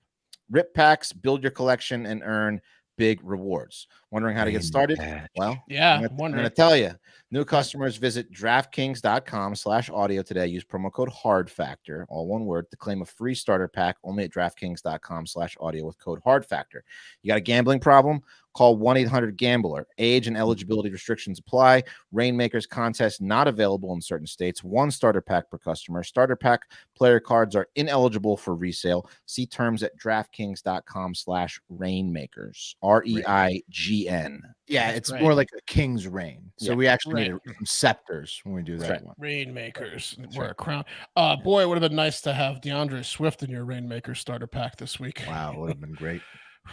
Rip packs, build your collection, and earn big rewards. Wondering how to get started? Well, yeah, I'm going to tell you. New customers visit DraftKings.com/audio today. Use promo code HARDFACTOR, all one word, to claim a free starter pack only at DraftKings.com/audio with code HARDFACTOR. You got a gambling problem? Call 1-800-GAMBLER. Age and eligibility restrictions apply. Rainmakers contest not available in certain states. 1 starter pack per customer. Starter pack player cards are ineligible for resale. See terms at DraftKings.com/Rainmakers. REIGN. Yeah, it's more like a king's reign. So we actually need some scepters when we do that one. Rainmakers. Wear a crown. Boy, it would have been nice to have DeAndre Swift in your Rainmaker starter pack this week. Wow, it would have been great.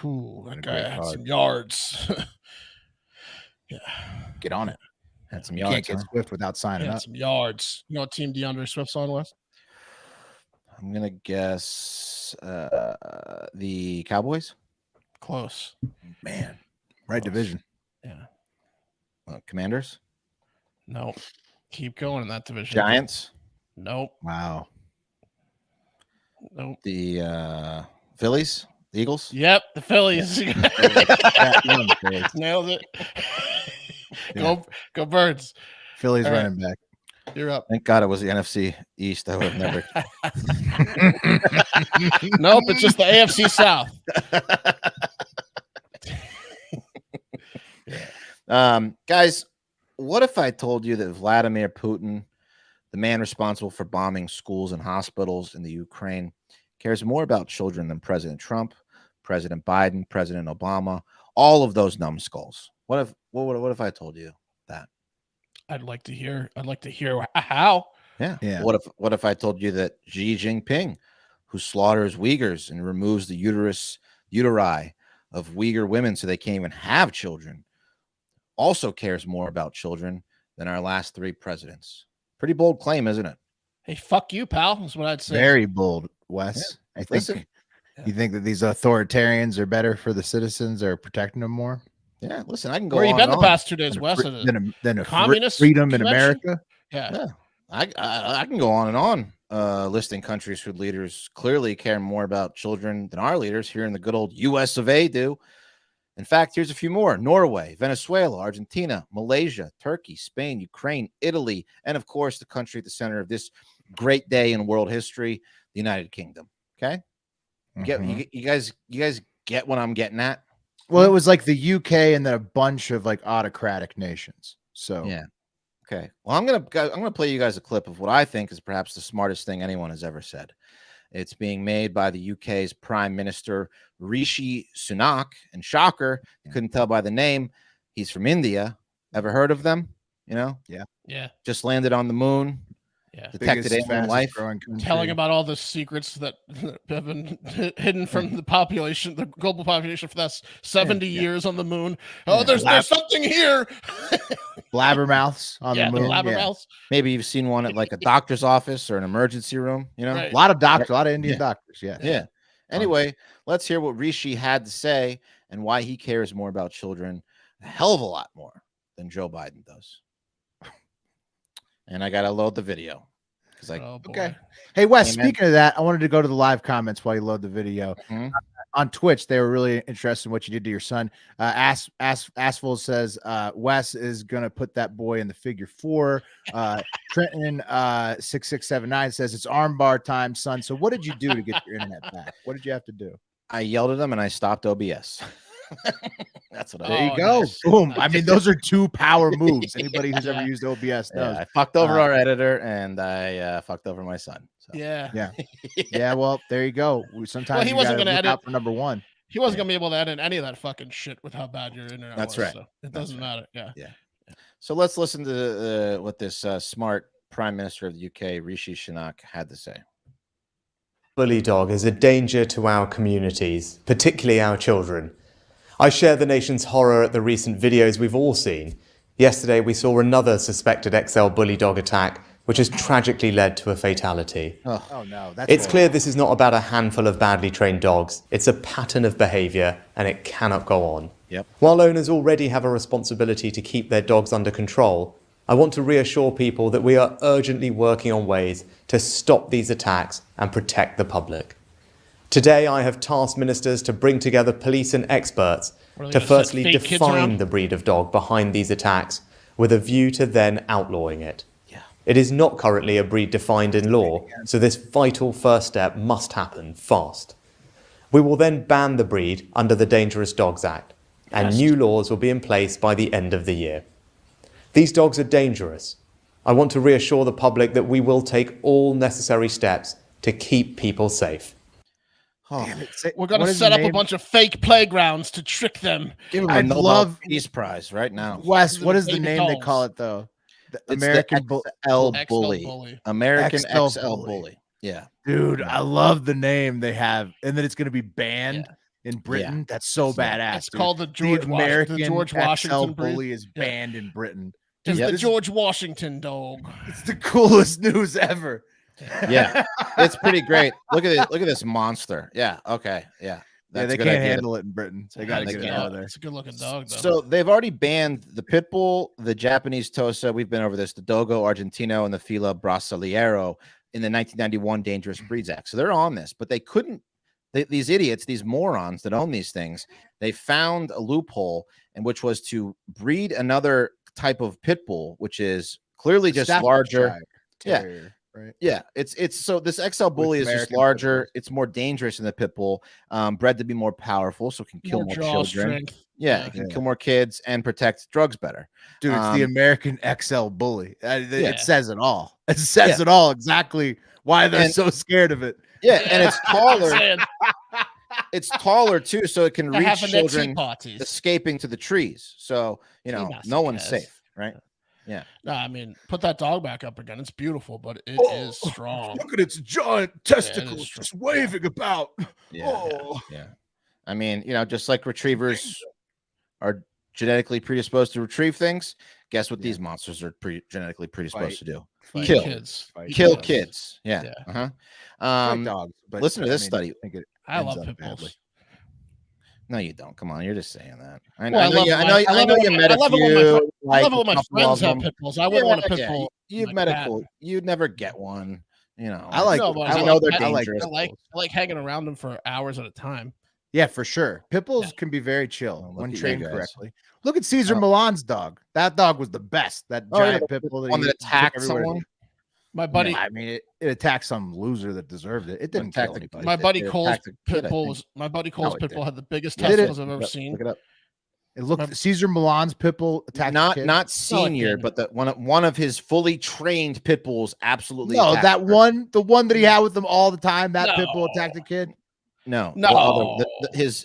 Ooh, that guy had some yards. Yeah. Get on it. Had some You yards. can't get Swift without signing up. Some yards. You know what team DeAndre Swift's on was? I'm going to guess the Cowboys. Close. Man, right division. Yeah. Commanders. Nope. Keep going in that division. Giants. Nope. Wow. Nope. The Phillies. The Eagles. Yep, the Phillies. Nailed it. Go Birds. Phillies running back. You're up. Thank God it was the NFC East. I would have never. Nope, it's just the AFC South. Guys, what if I told you that Vladimir Putin, the man responsible for bombing schools and hospitals in the Ukraine, cares more about children than President Trump, President Biden, President Obama, all of those numbskulls? What if I told you that? I'd like to hear how. Yeah. What if I told you that Xi Jinping, who slaughters Uyghurs and removes the uteri of Uyghur women so they can't even have children, also cares more about children than our last 3 presidents? Pretty bold claim, isn't it? Hey, fuck you, pal. Is what I'd say. Very bold, Wes. Yeah. I think. You think that these authoritarians are better for the citizens or protecting them more? Yeah, listen, I can go. Where you on been and the on. past 2 days, Wes? Than a communist freedom in convention? America? Yeah. I can go on and on, listing countries whose leaders clearly care more about children than our leaders here in the good old US of A do. In fact, here's a few more: Norway, Venezuela, Argentina, Malaysia, Turkey, Spain, Ukraine, Italy, and of course, the country at the center of this great day in world history, the United Kingdom. Okay. You guys get what I'm getting at? Well, it was like the UK and then a bunch of like autocratic nations. So yeah. Okay. Well, I'm gonna play you guys a clip of what I think is perhaps the smartest thing anyone has ever said. It's being made by the UK's Prime Minister Rishi Sunak, and shocker, you couldn't tell by the name, he's from India. Ever heard of them? You know? Yeah. Just landed on the moon. Yeah. Detected alien life. Telling about all the secrets that have been hidden from the population, the global population, for that 70 years on the moon. Oh, there's something here. Blabbermouths on the moon. Blabbermouths. Maybe you've seen one at like a doctor's office or an emergency room. You know, Right. A lot of doctors, a lot of Indian doctors. Yeah. Anyway, let's hear what Rishi had to say and why he cares more about children, a hell of a lot more than Joe Biden does. And I gotta load the video. Okay. Hey, Wes, speaking of that, I wanted to go to the live comments while you load the video. On Twitch, they were really interested in what you did to your son. Asphalt says Wes is gonna put that boy in the figure 4. Trenton 6679 says it's armbar time, son. So what did you do to get your internet back? What did you have to do? I yelled at him and I stopped OBS. That's what I There you go. Nice. Boom. I mean, those are 2 power moves. Anybody who's ever used OBS knows. I fucked over our editor and I fucked over my son. So. Yeah. Well, there you go. Sometimes he wasn't going to edit out for number 1. He wasn't going to be able to edit any of that fucking shit with how bad your internet was. That's right. So it doesn't matter. Yeah. So let's listen to what this smart Prime Minister of the UK, Rishi Sunak, had to say. Bully dog is a danger to our communities, particularly our children. I share the nation's horror at the recent videos we've all seen. Yesterday, we saw another suspected XL bully dog attack, which has tragically led to a fatality. Oh no. It's clear this is not about a handful of badly trained dogs. It's a pattern of behavior, and it cannot go on. While owners already have a responsibility to keep their dogs under control, I want to reassure people that we are urgently working on ways to stop these attacks and protect the public. Today, I have tasked ministers to bring together police and experts to firstly define the breed of dog behind these attacks with a view to then outlawing it. It is not currently a breed defined in law, so this vital first step must happen fast. We will then ban the breed under the Dangerous Dogs Act, and new laws will be in place by the end of the year. These dogs are dangerous. I want to reassure the public that we will take all necessary steps to keep people safe. We're going to set up a bunch of fake playgrounds to trick them. Give them a Nobel Peace Prize right now. Wes, what is the name they call it though? The American XL Bully. American XL Bully. Yeah. Dude, I love the name they have. And then it's going to be banned in Britain. That's so badass. It's called the George Washington Bully is banned in Britain. It's the George Washington dog. It's the coolest news ever. Yeah, it's pretty great. Look at it. Look at this monster. Yeah. Okay. Yeah. They can't handle it in Britain. They got to get it out of there. It's a good looking dog, though. So they've already banned the pit bull, the Japanese Tosa. We've been over this, the Dogo Argentino, and the Fila Brasileiro in the 1991 Dangerous Breeds Act. So they're on this, but they couldn't. These idiots, these morons that own these things, they found a loophole, and which was to breed another type of pit bull, which is clearly just larger. right? Yeah, it's so this XL bully is just American larger. pit bulls. It's more dangerous than the pit bull. Bred to be more powerful, so it can kill more jaw children. strength. Yeah, it can kill more kids and protect drugs better. Dude, it's the American XL bully. It Yeah. says it all. It says it all exactly why they're so scared of it. Yeah, and it's taller. It's taller too, so it can reach children escaping to the trees. So no one's safe, right? Yeah. No, I mean, put that dog back up again. It's beautiful, but it is strong. Look at its giant testicles just waving about. Yeah. I mean, just like retrievers are genetically predisposed to retrieve things, guess what these monsters are genetically predisposed to do? Kill kids. Kill kids. Yeah. Dogs, but listen to this study. I love pit bulls. No, you don't. Come on, you're just saying that. I love it when my friends have pit bulls. I wouldn't want a pit bull. You've met a cool. You'd never get one. I know they're dangerous. I like hanging around them for hours at a time. Yeah, for sure. Pit bulls can be very chill when trained correctly. Look at Caesar Milan's dog. That dog was the best. That giant pit bull that attacked someone. My buddy, I mean, it attacked some loser that deserved it. It didn't kill anybody. My buddy Cole's pit bull had the biggest testicles I've ever seen. Look it up. It looked Caesar Milan's pit bull attacked not senior, but the one of his fully trained pit bulls absolutely. No, the one that he had with him all the time. That pit bull attacked a kid. No, his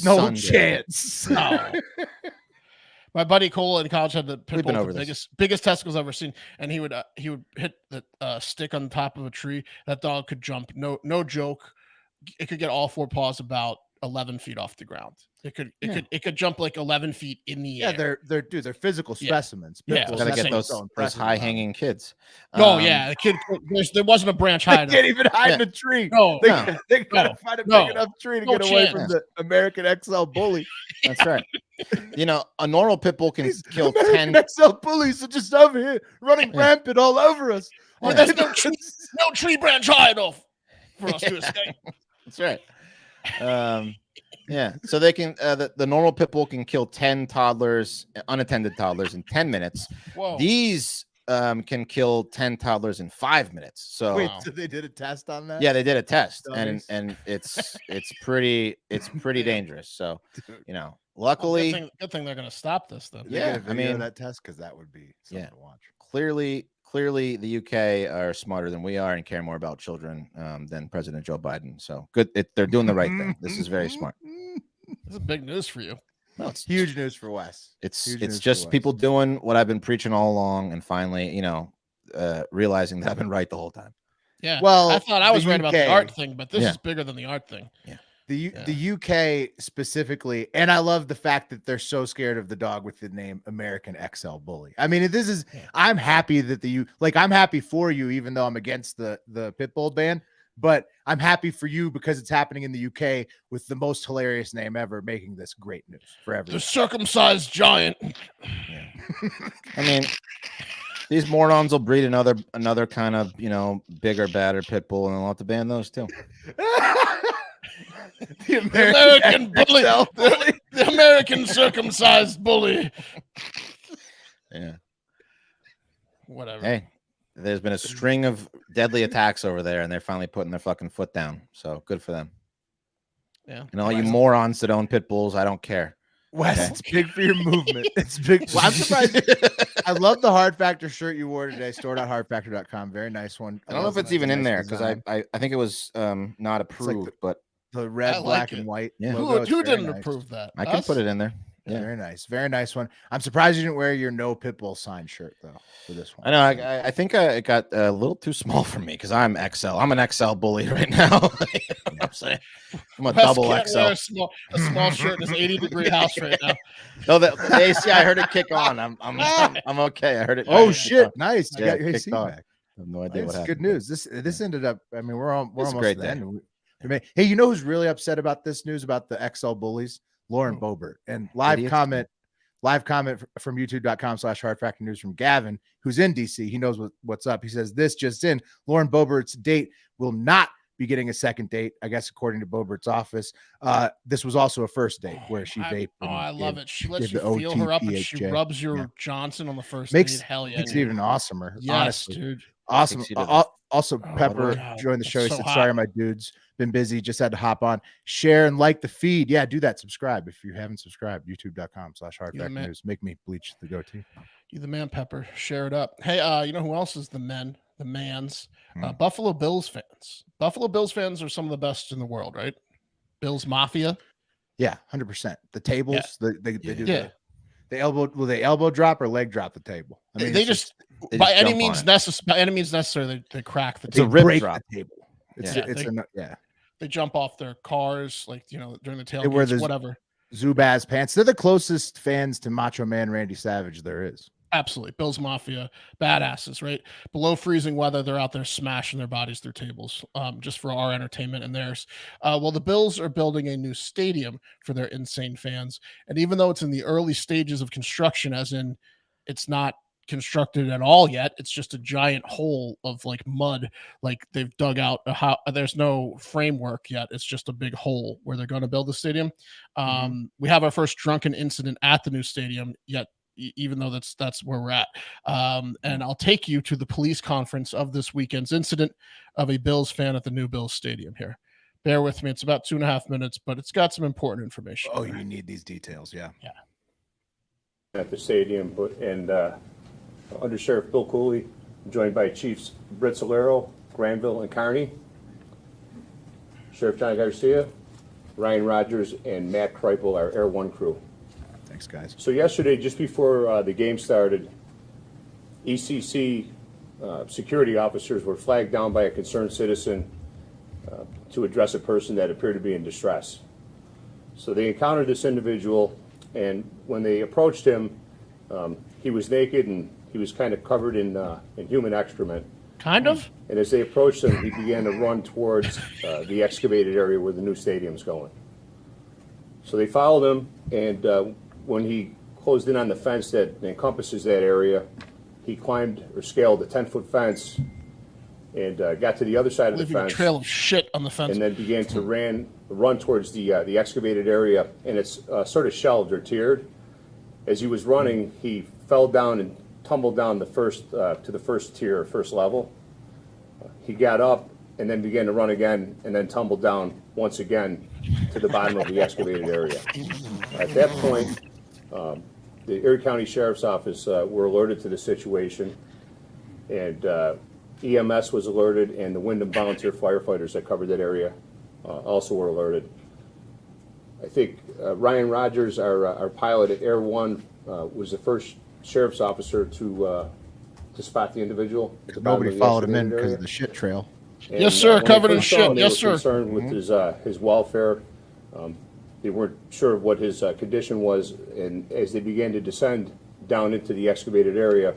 no son chance. No. My buddy Cole in college had the pit bull, the biggest testicles I've ever seen, and he would hit the stick on top of a tree. That dog could jump, no joke. It could get all four paws about 11 feet off the ground. It could jump like 11 feet in the air. They're physical specimens. Gotta get those high hanging kids. The kid. There wasn't a branch high enough. They can't even hide in a tree. They gotta find a big enough tree to get away from the American XL bully. That's right. A normal pit bull can kill American 10 XL bullies are just over here running rampant all over us. There's no tree branch high enough for us to escape. That's right. So they can the normal pit bull can kill 10 unattended toddlers in 10 minutes. Whoa. These can kill 10 toddlers in 5 minutes. So so they did a test on that? Yeah, they did a test, and it's pretty dangerous. So luckily, good thing they're going to stop this then. Yeah, I mean that test, because that would be something to watch. Clearly, the UK are smarter than we are and care more about children than President Joe Biden. So good, they're doing the right thing. This is very smart. This is big news for you. No, it's huge news for Wes. It's just people doing what I've been preaching all along, and finally, realizing that I've been right the whole time. Yeah. Well, I thought I was right about the art thing, but this is bigger than the art thing. Yeah. The UK specifically, and I love the fact that they're so scared of the dog with the name American XL bully. I mean, I'm happy that I'm happy for you, even though I'm against the pit bull ban, but I'm happy for you because it's happening in the UK with the most hilarious name ever, making this great news for everyone. The circumcised giant. Yeah. I mean, these morons will breed another kind of, bigger, badder pit bull, and they'll have to ban those too. The American bully. The American circumcised bully. Yeah. Whatever. Hey, there's been a string of deadly attacks over there, and they're finally putting their fucking foot down. So good for them. Yeah. And all you morons that own pit bulls, I don't care. Wes, it's big for your movement. It's big. Well, I'm surprised. I love the Hard Factor shirt you wore today. Store.hardfactor.com. Very nice one. I don't know if it's even in there because I think it was not approved, but the red, black, and white. Yeah. Who didn't approve that? I can put it in there. Yeah. Very nice. Very nice one. I'm surprised you didn't wear your no pit bull sign shirt though for this one. I know. I think it got a little too small for me because I'm XL. I'm an XL bully right now. You know what I'm saying? I'm a double XL. A small shirt in this 80-degree house right now. No, the AC. I heard it kick on. I'm okay. I heard it. Oh shit! Nice. You got your AC back. I have no idea what happened. Good news. This ended up. I mean, we're almost at the end. Hey, you know who's really upset about this news about the XL bullies? Lauren Boebert. And live comment from youtube.com/hardfactor news from Gavin, who's in DC. He knows what's up. He says this just in: Lauren Boebert's date will not be getting a second date, I guess, according to Boebert's office. This was also a first date where she vaped. I love it. She lets you feel her up and she rubs your Johnson on the first date. Hell yeah. Makes it even awesomer. Yes, honestly. dude. Awesome. Also, Pepper joined the show. He so said, hot. sorry, my dude's been busy. Just had to hop on. Share and like the feed. Yeah, do that. Subscribe if you haven't subscribed. YouTube.com/hardfactornews. Make me bleach the goatee. You the man, Pepper. Share it up. Hey, you know who else is the men? The mans? Buffalo Bills fans. Buffalo Bills fans are some of the best in the world, right? Bills Mafia. Yeah, 100%. The tables, they do Yeah. the elbow. Will they elbow drop or leg drop the table? I mean, they just by any means necessary, they crack the table. Break drop. the table. They jump off their cars, like, you know, during the tailgates, whatever. Zubaz pants. They're the closest fans to Macho Man Randy Savage there is. Absolutely. Bills Mafia, badasses, right? Below freezing weather, they're out there smashing their bodies through tables, just for our entertainment and theirs. Well, the Bills are building a new stadium for their insane fans. And even though it's in the early stages of construction, as in it's not constructed at all yet, it's just a giant hole of like mud, like they've dug out there's no framework yet. It's just a big hole where they're going to build the stadium. We have our first drunken incident at the new stadium yet, even though that's where we're at. And I'll take you to the police conference of this weekend's incident of a Bills fan at the new Bills stadium here. Bear with me. It's about 2.5 minutes, but it's got some important information. Oh, you need these details. Yeah. At the stadium, and Under Sheriff Bill Cooley, joined by Chiefs Britt Solero, Granville, and Kearney, Sheriff John Garcia, Ryan Rogers, and Matt Kreipel, our Air One crew. Thanks, guys. So yesterday, just before the game started, ECC security officers were flagged down by a concerned citizen to address a person that appeared to be in distress. So they encountered this individual, and when they approached him, he was naked and he was kind of covered in human excrement. Kind of? And as they approached him, he began to run towards the excavated area where the new stadium's going. So they followed him, and when he closed in on the fence that encompasses that area, he climbed or scaled a 10-foot fence and got to the other side of the fence. A trail of shit on the fence. And then began to run towards the excavated area, and it's sort of shelved or tiered. As he was running, he fell down and tumbled down to the first tier, first level. He got up and then began to run again, and then tumbled down once again to the bottom of the excavated area. At that point, the Erie County Sheriff's Office were alerted to the situation, and EMS was alerted, and the Wyndham Volunteer Firefighters that covered that area also were alerted. I think Ryan Rogers, our pilot at Air One, was the first sheriff's officer to spot the indivial. Nobody followed him in because of the shit trail. And, yes, sir. Covered in shit. Yes, sir. Concerned with his welfare. They weren't sure what his condition was, and as they began to descend down into the excavated area,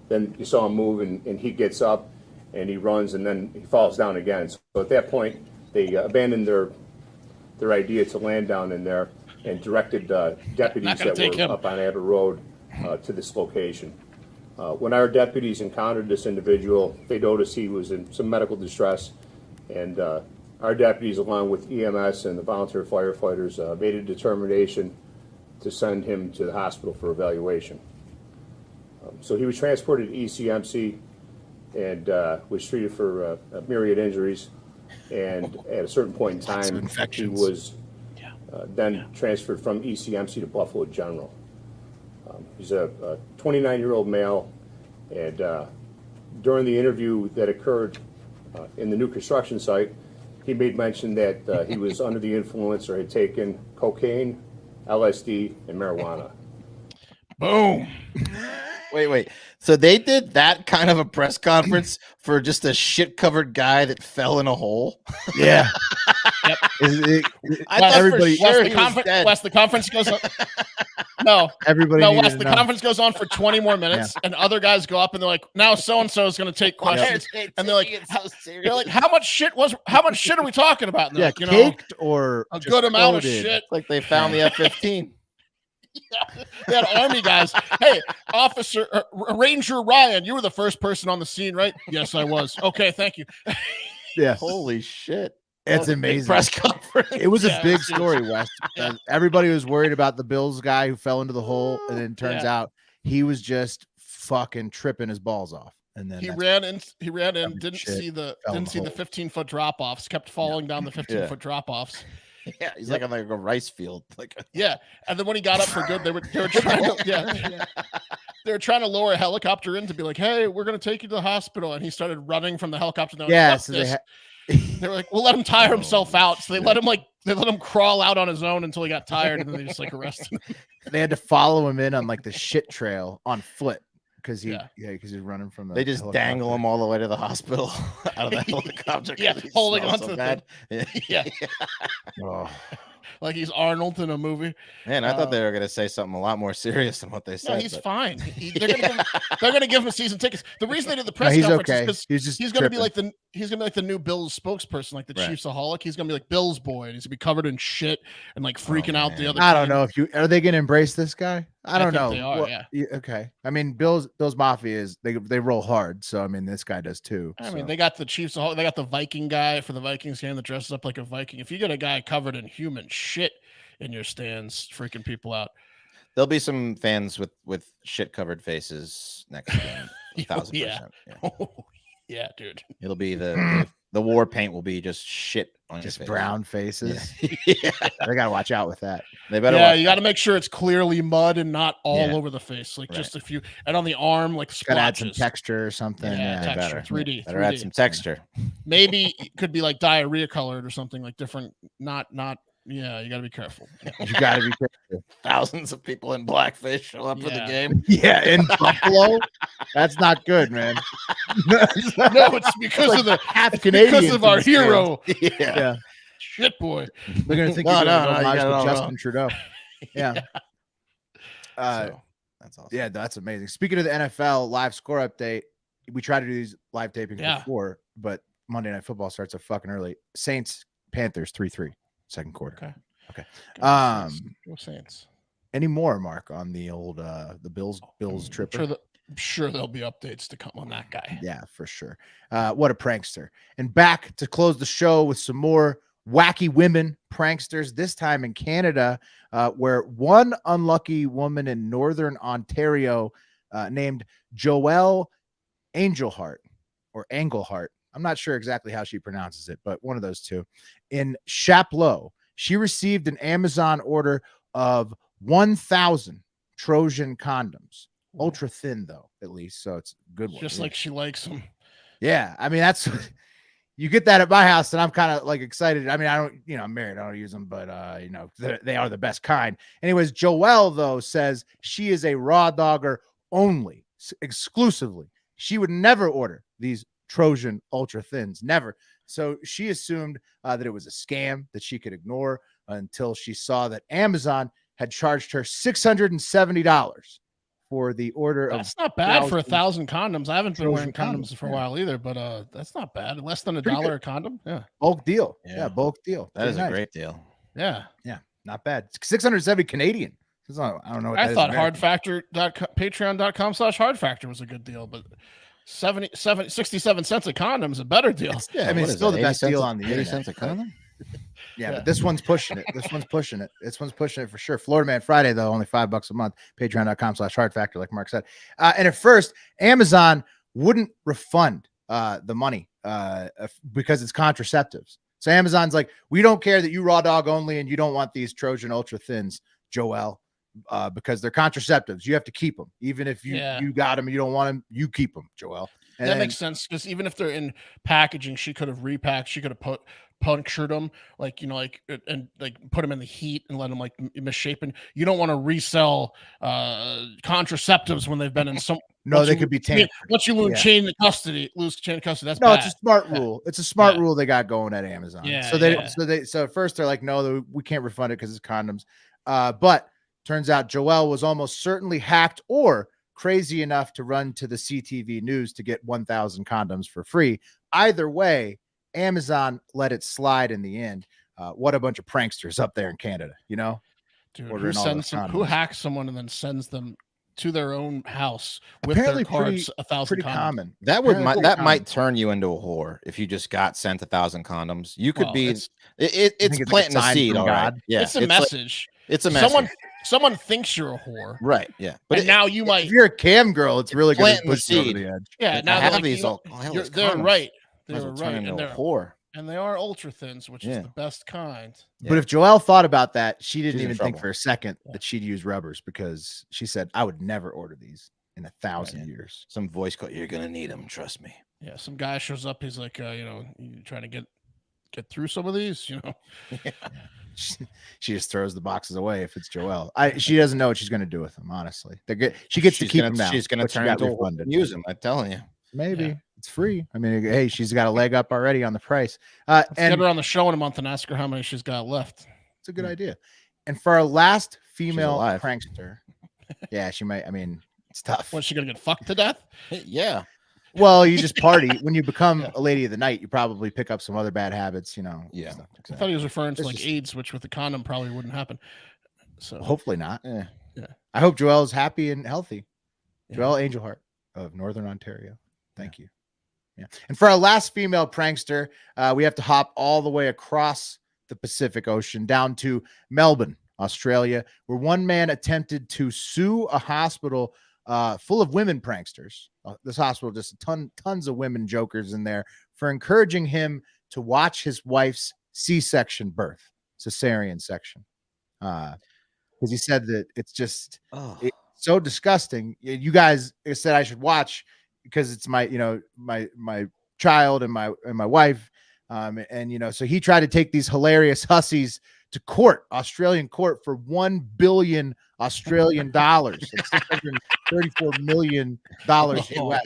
then you saw him move, and he gets up, and he runs, and then he falls down again. So at that point, they abandoned their idea to land down in there and directed deputies that were up on Abbott Road to this location. When our deputies encountered this individual, they noticed he was in some medical distress, and our deputies, along with EMS and the volunteer firefighters, made a determination to send him to the hospital for evaluation. So he was transported to ECMC and was treated for myriad injuries, and at a certain point in time, he was then transferred from ECMC to Buffalo General. He's a 29-year-old male, and during the interview that occurred in the new construction site, he made mention that he was under the influence or had taken cocaine, LSD, and marijuana. Boom. Wait. So they did that kind of a press conference for just a shit-covered guy that fell in a hole? Yeah. Yep. I thought everybody. Wes, the conference goes on. No, everybody. No, Wes, the conference goes on for 20 more minutes, and other guys go up and they're like, "Now so and so is going to take questions," and they're like, "How much shit are we talking about?" Yeah, caked or a good amount of shit. It's like they found the F-15. Yeah, they had army guys. Hey, Officer Ranger Ryan, you were the first person on the scene, right? Yes, I was. Okay, thank you. Yeah. Holy shit. It's amazing. Press conference. It was a big story, Wes. Everybody was worried about the Bills guy who fell into the hole, and then it turns out he was just fucking tripping his balls off. and then he that's ran in, covered didn't shit, see the fell in didn't the see the hole. 15-foot drop-offs, kept falling down the 15-foot drop-offs. Yeah, he's like on like a rice field. Like Yeah, and then when he got up for good, they were trying to they were trying to lower a helicopter in to be like, hey, we're gonna take you to the hospital, and he started running from the helicopter. Yeah, Fuck so this. They were like, we'll let him tire himself out. So they let him crawl out on his own until he got tired, and then they just like arrested him. they had to follow him in on like the shit trail on foot because he's running from the they just helicopter. dangle him all the way to the hospital out of the helicopter. Yeah, 'cause he holding smells onto so the bad. Yeah. Oh. Like he's Arnold in a movie. Man, I thought they were gonna say something a lot more serious than what they said. No, he's fine. They're gonna give him season tickets. The reason they did the press he's conference okay. is because he's gonna be like the new Bills spokesperson, like the Chiefsaholic. He's gonna be like Bill's boy, and he's gonna be covered in shit and like freaking out the other. I don't know if are they gonna embrace this guy? I don't know. They are, yeah. Okay. I mean, Bill's Mafia is they roll hard, so I mean this guy does too. I mean, they got the Chiefsaholic. They got the Viking guy for the Vikings game that dresses up like a Viking. If you get a guy covered in human shit in your stands, freaking people out. There'll be some fans with shit covered faces next game. 1,000%. Yeah. Yeah, dude. It'll be the war paint will be just shit on just your face. brown faces. Yeah. They gotta watch out with that. They better. Yeah, you got to make sure it's clearly mud and not all over the face, like Right. just a few, and on the arm, like Gotta add splotches. some texture or something. Yeah, texture, better. 3D. Better add some texture. Maybe it could be like diarrhea colored or something like different. Not. Yeah, you got to be careful. You gotta be careful. Thousands of people in blackface show up for the game. Yeah, in Buffalo, that's not good, man. No, it's because of the half it's Canadian because of our hero. Yeah. Shit, boy. They're gonna think No, you're no, doing no, you homage got it to all Justin wrong. Trudeau. Yeah. So, that's awesome. Yeah, that's amazing. Speaking of the NFL live score update, we try to do these live tapings before, but Monday Night Football starts so fucking early. Saints Panthers 3-3 second quarter. Okay. Go Saints. Any more, Mark, on the old the Bills trip? I'm sure there'll be updates to come on that guy. Yeah, for sure. What a prankster. And back to close the show with some more wacky women pranksters, this time in Canada, where one unlucky woman in Northern Ontario named Joelle Angelheart or Engelhart. I'm not sure exactly how she pronounces it, but one of those two. In Chapleau, she received an Amazon order of 1,000 Trojan condoms. Ultra thin, though, at least. So it's a good one. Just like she likes them. Yeah. I mean, that's you get that at my house, and I'm kind of like excited. I mean, I don't, I'm married, I don't use them, but they are the best kind. Anyways, Joelle, though, says she is a raw dogger only, exclusively. She would never order these Trojan ultra thins, never. So she assumed that it was a scam that she could ignore until she saw that Amazon had charged her $670 for the order. That's not bad for 1,000 condoms. I haven't been wearing condoms for a while either, but that's not bad. Less than $1 a condom. Yeah. Bulk deal. Yeah, bulk deal. That is a great deal. Yeah. Yeah. Not bad. 670 Canadian. I don't know what I thought patreon.com/hardfactor was a good deal, but 67 cents a condom is a better deal. Yeah, I mean, it's still the best deal on the 80 internet. cents a condom? Yeah, but this one's pushing it. This one's pushing it. This one's pushing it for sure. Florida Man Friday, though, only $5 a month. Patreon.com/hardfactor, like Mark said. And at first, Amazon wouldn't refund the money because it's contraceptives. So Amazon's like, we don't care that you raw dog only and you don't want these Trojan ultra thins, Joelle, because they're contraceptives. You have to keep them. Even if you got them, you don't want them, you keep them, Joelle. And that makes sense, because even if they're in packaging, she could have repacked. She could have punctured them, and put them in the heat and let them like misshapen. You don't want to resell contraceptives when they've been in some. No, they could be tampered. Once you lose chain of custody, that's no, bad. it's a smart rule. It's a smart rule they got going at Amazon. Yeah, so at first they're like, no, we can't refund it because it's condoms. But turns out Joelle was almost certainly hacked or crazy enough to run to the CTV news to get 1,000 condoms for free. Either way, Amazon let it slide in the end. What a bunch of pranksters up there in Canada, Dude, who hacks someone and then sends them to their own house with apparently their cards, 1,000 pretty condoms. common. That might turn you into a whore if you just got sent 1,000 condoms. You could be it's planting a seed, all right. Yeah, it's a message. It's a message. someone thinks you're a whore, Right? Yeah, but now you might. If you're a cam girl, it's really going to planting the push you over seed. the edge. Yeah, I now they're have like, these you know, all. Oh, hell, you're- these they're condoms. right. Might as They're well turn right, into and a they're whore. and they are ultra thins, which is Yeah. the best kind. But if Joelle thought about that, she didn't She's in even think trouble. for a second that she'd use rubbers, because she said, I would never order these in 1,000 Right. years. Some voice call. You're gonna need them. Trust me. Yeah, some guy shows up. He's like, you know, you trying to get through some of these, you know. She just throws the boxes away if it's Joelle. She doesn't know what she's going to do with them, honestly. They're good. She gets to She's keep gonna, them now. She's gonna but she turn got into a whore refunded. and use them. I'm telling you. Maybe Yeah. it's free. I mean, hey, she's got a leg up already on the price. Let's And get her on the show in a month and ask her how many she's got left. it's a good idea. And for our last female alive. prankster, yeah, she might. I mean, it's tough. What's she gonna get fucked to death? Yeah. Well, you just party. When you become a lady of the night, you probably pick up some other bad habits, you know. Yeah. stuff like I that. thought he was referring to This like is- AIDS, which with the condom probably wouldn't happen. So Hopefully not. Yeah. I hope Joelle is happy and healthy. Yeah. Joelle Angelheart of Northern Ontario. Thank you. Yeah. And for our last female prankster, we have to hop all the way across the Pacific Ocean down to Melbourne, Australia, where one man attempted to sue a hospital full of women pranksters. This hospital, just tons of women jokers in there, for encouraging him to watch his wife's C-section birth, cesarean section. Because he said that it's just it's so disgusting. You guys said I should watch because it's my, you know, my child and my wife. And you know, so he tried to take these hilarious hussies to court, Australian court, for $1 billion Australian dollars, $634 million US.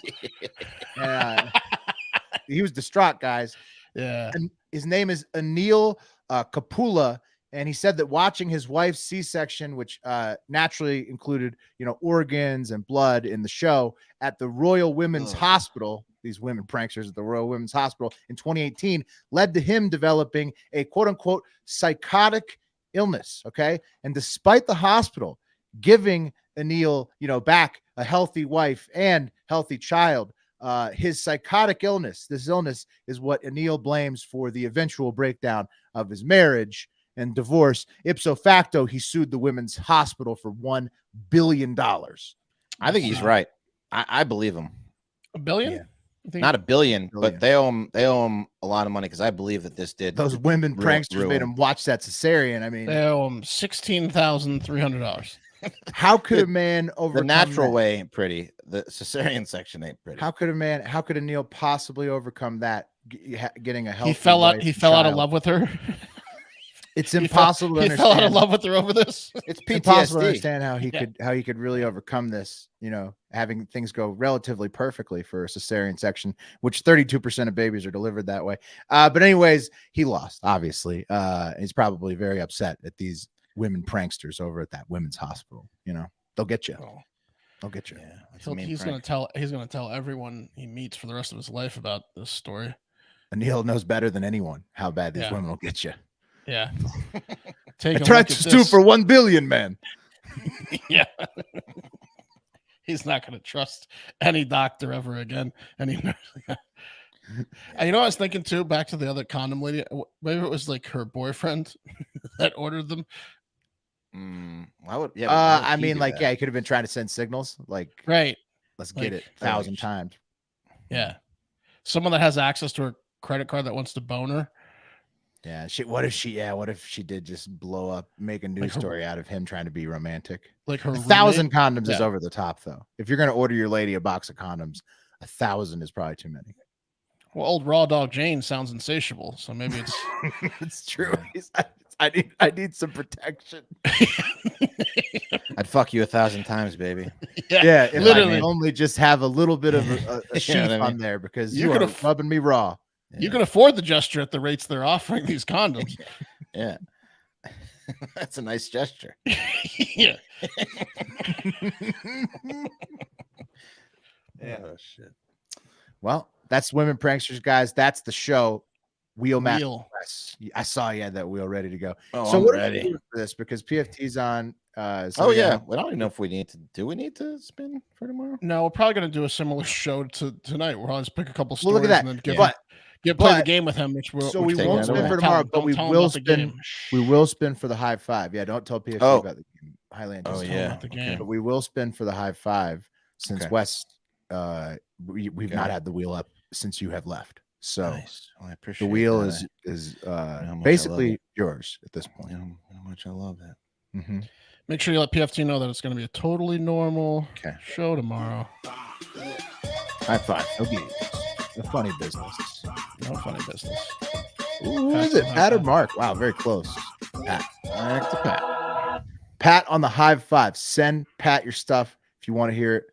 He was distraught, guys. yeah, And his name is Anil Kapula, and he said that watching his wife's C-section, which naturally included, you know, organs and blood in the show at the Royal Women's Hospital, these women pranksters at the Royal Women's Hospital in 2018, led to him developing a quote-unquote psychotic illness. Okay, and despite the hospital giving Anil, you know, back a healthy wife and healthy child, his psychotic illness, this illness, is what Anil blames for the eventual breakdown of his marriage and divorce. Ipso facto, he sued the women's hospital for $1 billion. I think he's right. I believe him. $1 billion. Yeah. You think- Not $1 billion, Billion. but they owe him a lot of money, because I believe that this did Those women Real- pranksters real. made him watch that cesarean. I mean, They owe him $16,300. how could a man the overcome natural that? way ain't pretty. The cesarean section ain't pretty. How could Anil possibly overcome that? Getting a healthy He fell out. wife He and fell out of child? love with her. It's He fell- impossible to He understand. fell out of love with her over this. It's Impossible to PTSD. understand how he Yeah. could really overcome this, you know, having things go relatively perfectly for a cesarean section, which 32% of babies are delivered that way. But anyways, he lost, obviously. He's probably very upset at these women pranksters over at that women's hospital. You know, they'll get you. Oh, They'll get you. Yeah, that's a mean he's prank. gonna tell everyone he meets for the rest of his life about this story. Anil knows better than anyone how bad these Yeah. women will get you. Yeah. I Take a tried look to at sue this. for 1 billion, man. Yeah. He's not going to trust any doctor ever again. Any nurse. And you know, what I was thinking too, back to the other condom lady. Maybe it was like her boyfriend that ordered them. Why would, yeah, but why would I he mean, do like, that? yeah, he could have been trying to send signals, like, Right. let's get Like, it 1,000 times. Yeah. Someone that has access to her credit card that wants to bone her. Yeah. What if she did just blow up, make a news Like her- story out of him trying to be romantic? Like her 1,000 condoms is Yeah. over the top, though. If you're going to order your lady a box of condoms, 1,000 is probably too many. Well, old raw dog Jane sounds insatiable, so maybe it's It's true. I need some protection. I'd fuck you 1,000 times, baby. Yeah, if literally. I can only just have a little bit of a sheath what I mean? on there, because You you could are have- rubbing me raw. You can afford the gesture at the rates they're offering these condoms. Yeah. That's a nice gesture. Yeah. Yeah. Oh, shit. Well, that's Women Pranksters, guys. That's the show. Wheel Match. Wheel. I saw you had that wheel ready to go. Oh, So I'm what are ready. we doing for this? Because PFT's on. So Oh, yeah. Well, I don't even know if we need to. Do we need to spin for tomorrow? No, we're probably going to do a similar show to tonight. We'll just pick a couple Well, stories look at that. and then get play the but- game with him. Which we'll, So which we take won't that spin away. for Don't tell tomorrow, him- but don't we tell him will about the spin. game. We will spin for the high five. Yeah, don't tell PFT Oh. about the game. highly Oh anticipated. yeah. the game. But we will spin for the high five since Okay. West. We've Got not it. had the wheel up since you have left. So Nice. Well, I appreciate the wheel that. is how much I love basically it. yours at this You point. know how much I love that. Mm-hmm. Make sure you let PFT know that it's going to be a totally normal Okay. show tomorrow. High five. Okay. The funny business. No funny business. Who is it? Pat or Mark? Wow, very close. Pat. Back to Pat. Pat on the high five. Send Pat your stuff if you want to hear it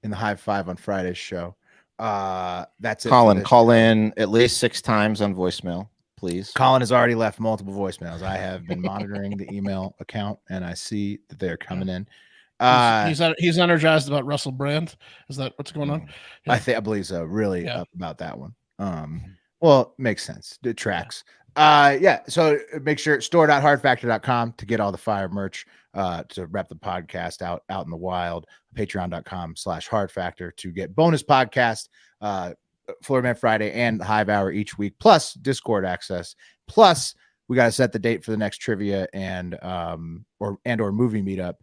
in the high five on Friday's show. That's it. Colin, call in at least 6 times on voicemail, please. Colin has already left multiple voicemails. I have been monitoring the email account and I see that they're coming in. He's energized about Russell Brand. Is that what's going on? Yeah. I believe so. Really Yeah. up about that one. Well, it makes sense. It tracks. Yeah. So make sure store.hardfactor.com to get all the fire merch to rep the podcast out in the wild. Patreon.com/hardfactor to get bonus podcast, Florida Man Friday and the Hive Hour each week, plus Discord access. Plus, we got to set the date for the next trivia and or movie meetup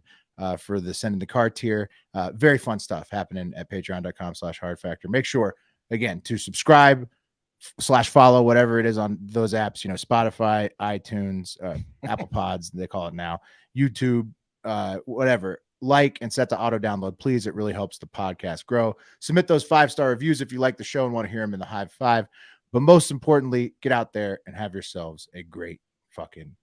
for the Send in the Card tier. Very fun stuff happening at patreon.com/hardfactor. Make sure again to subscribe /follow whatever it is on those apps, Spotify, iTunes, Apple Pods, they call it now, YouTube, whatever. Like and set to auto download, please. It really helps the podcast grow. Submit those 5-star reviews if you like the show and want to hear them in the high five. But most importantly, get out there and have yourselves a great fucking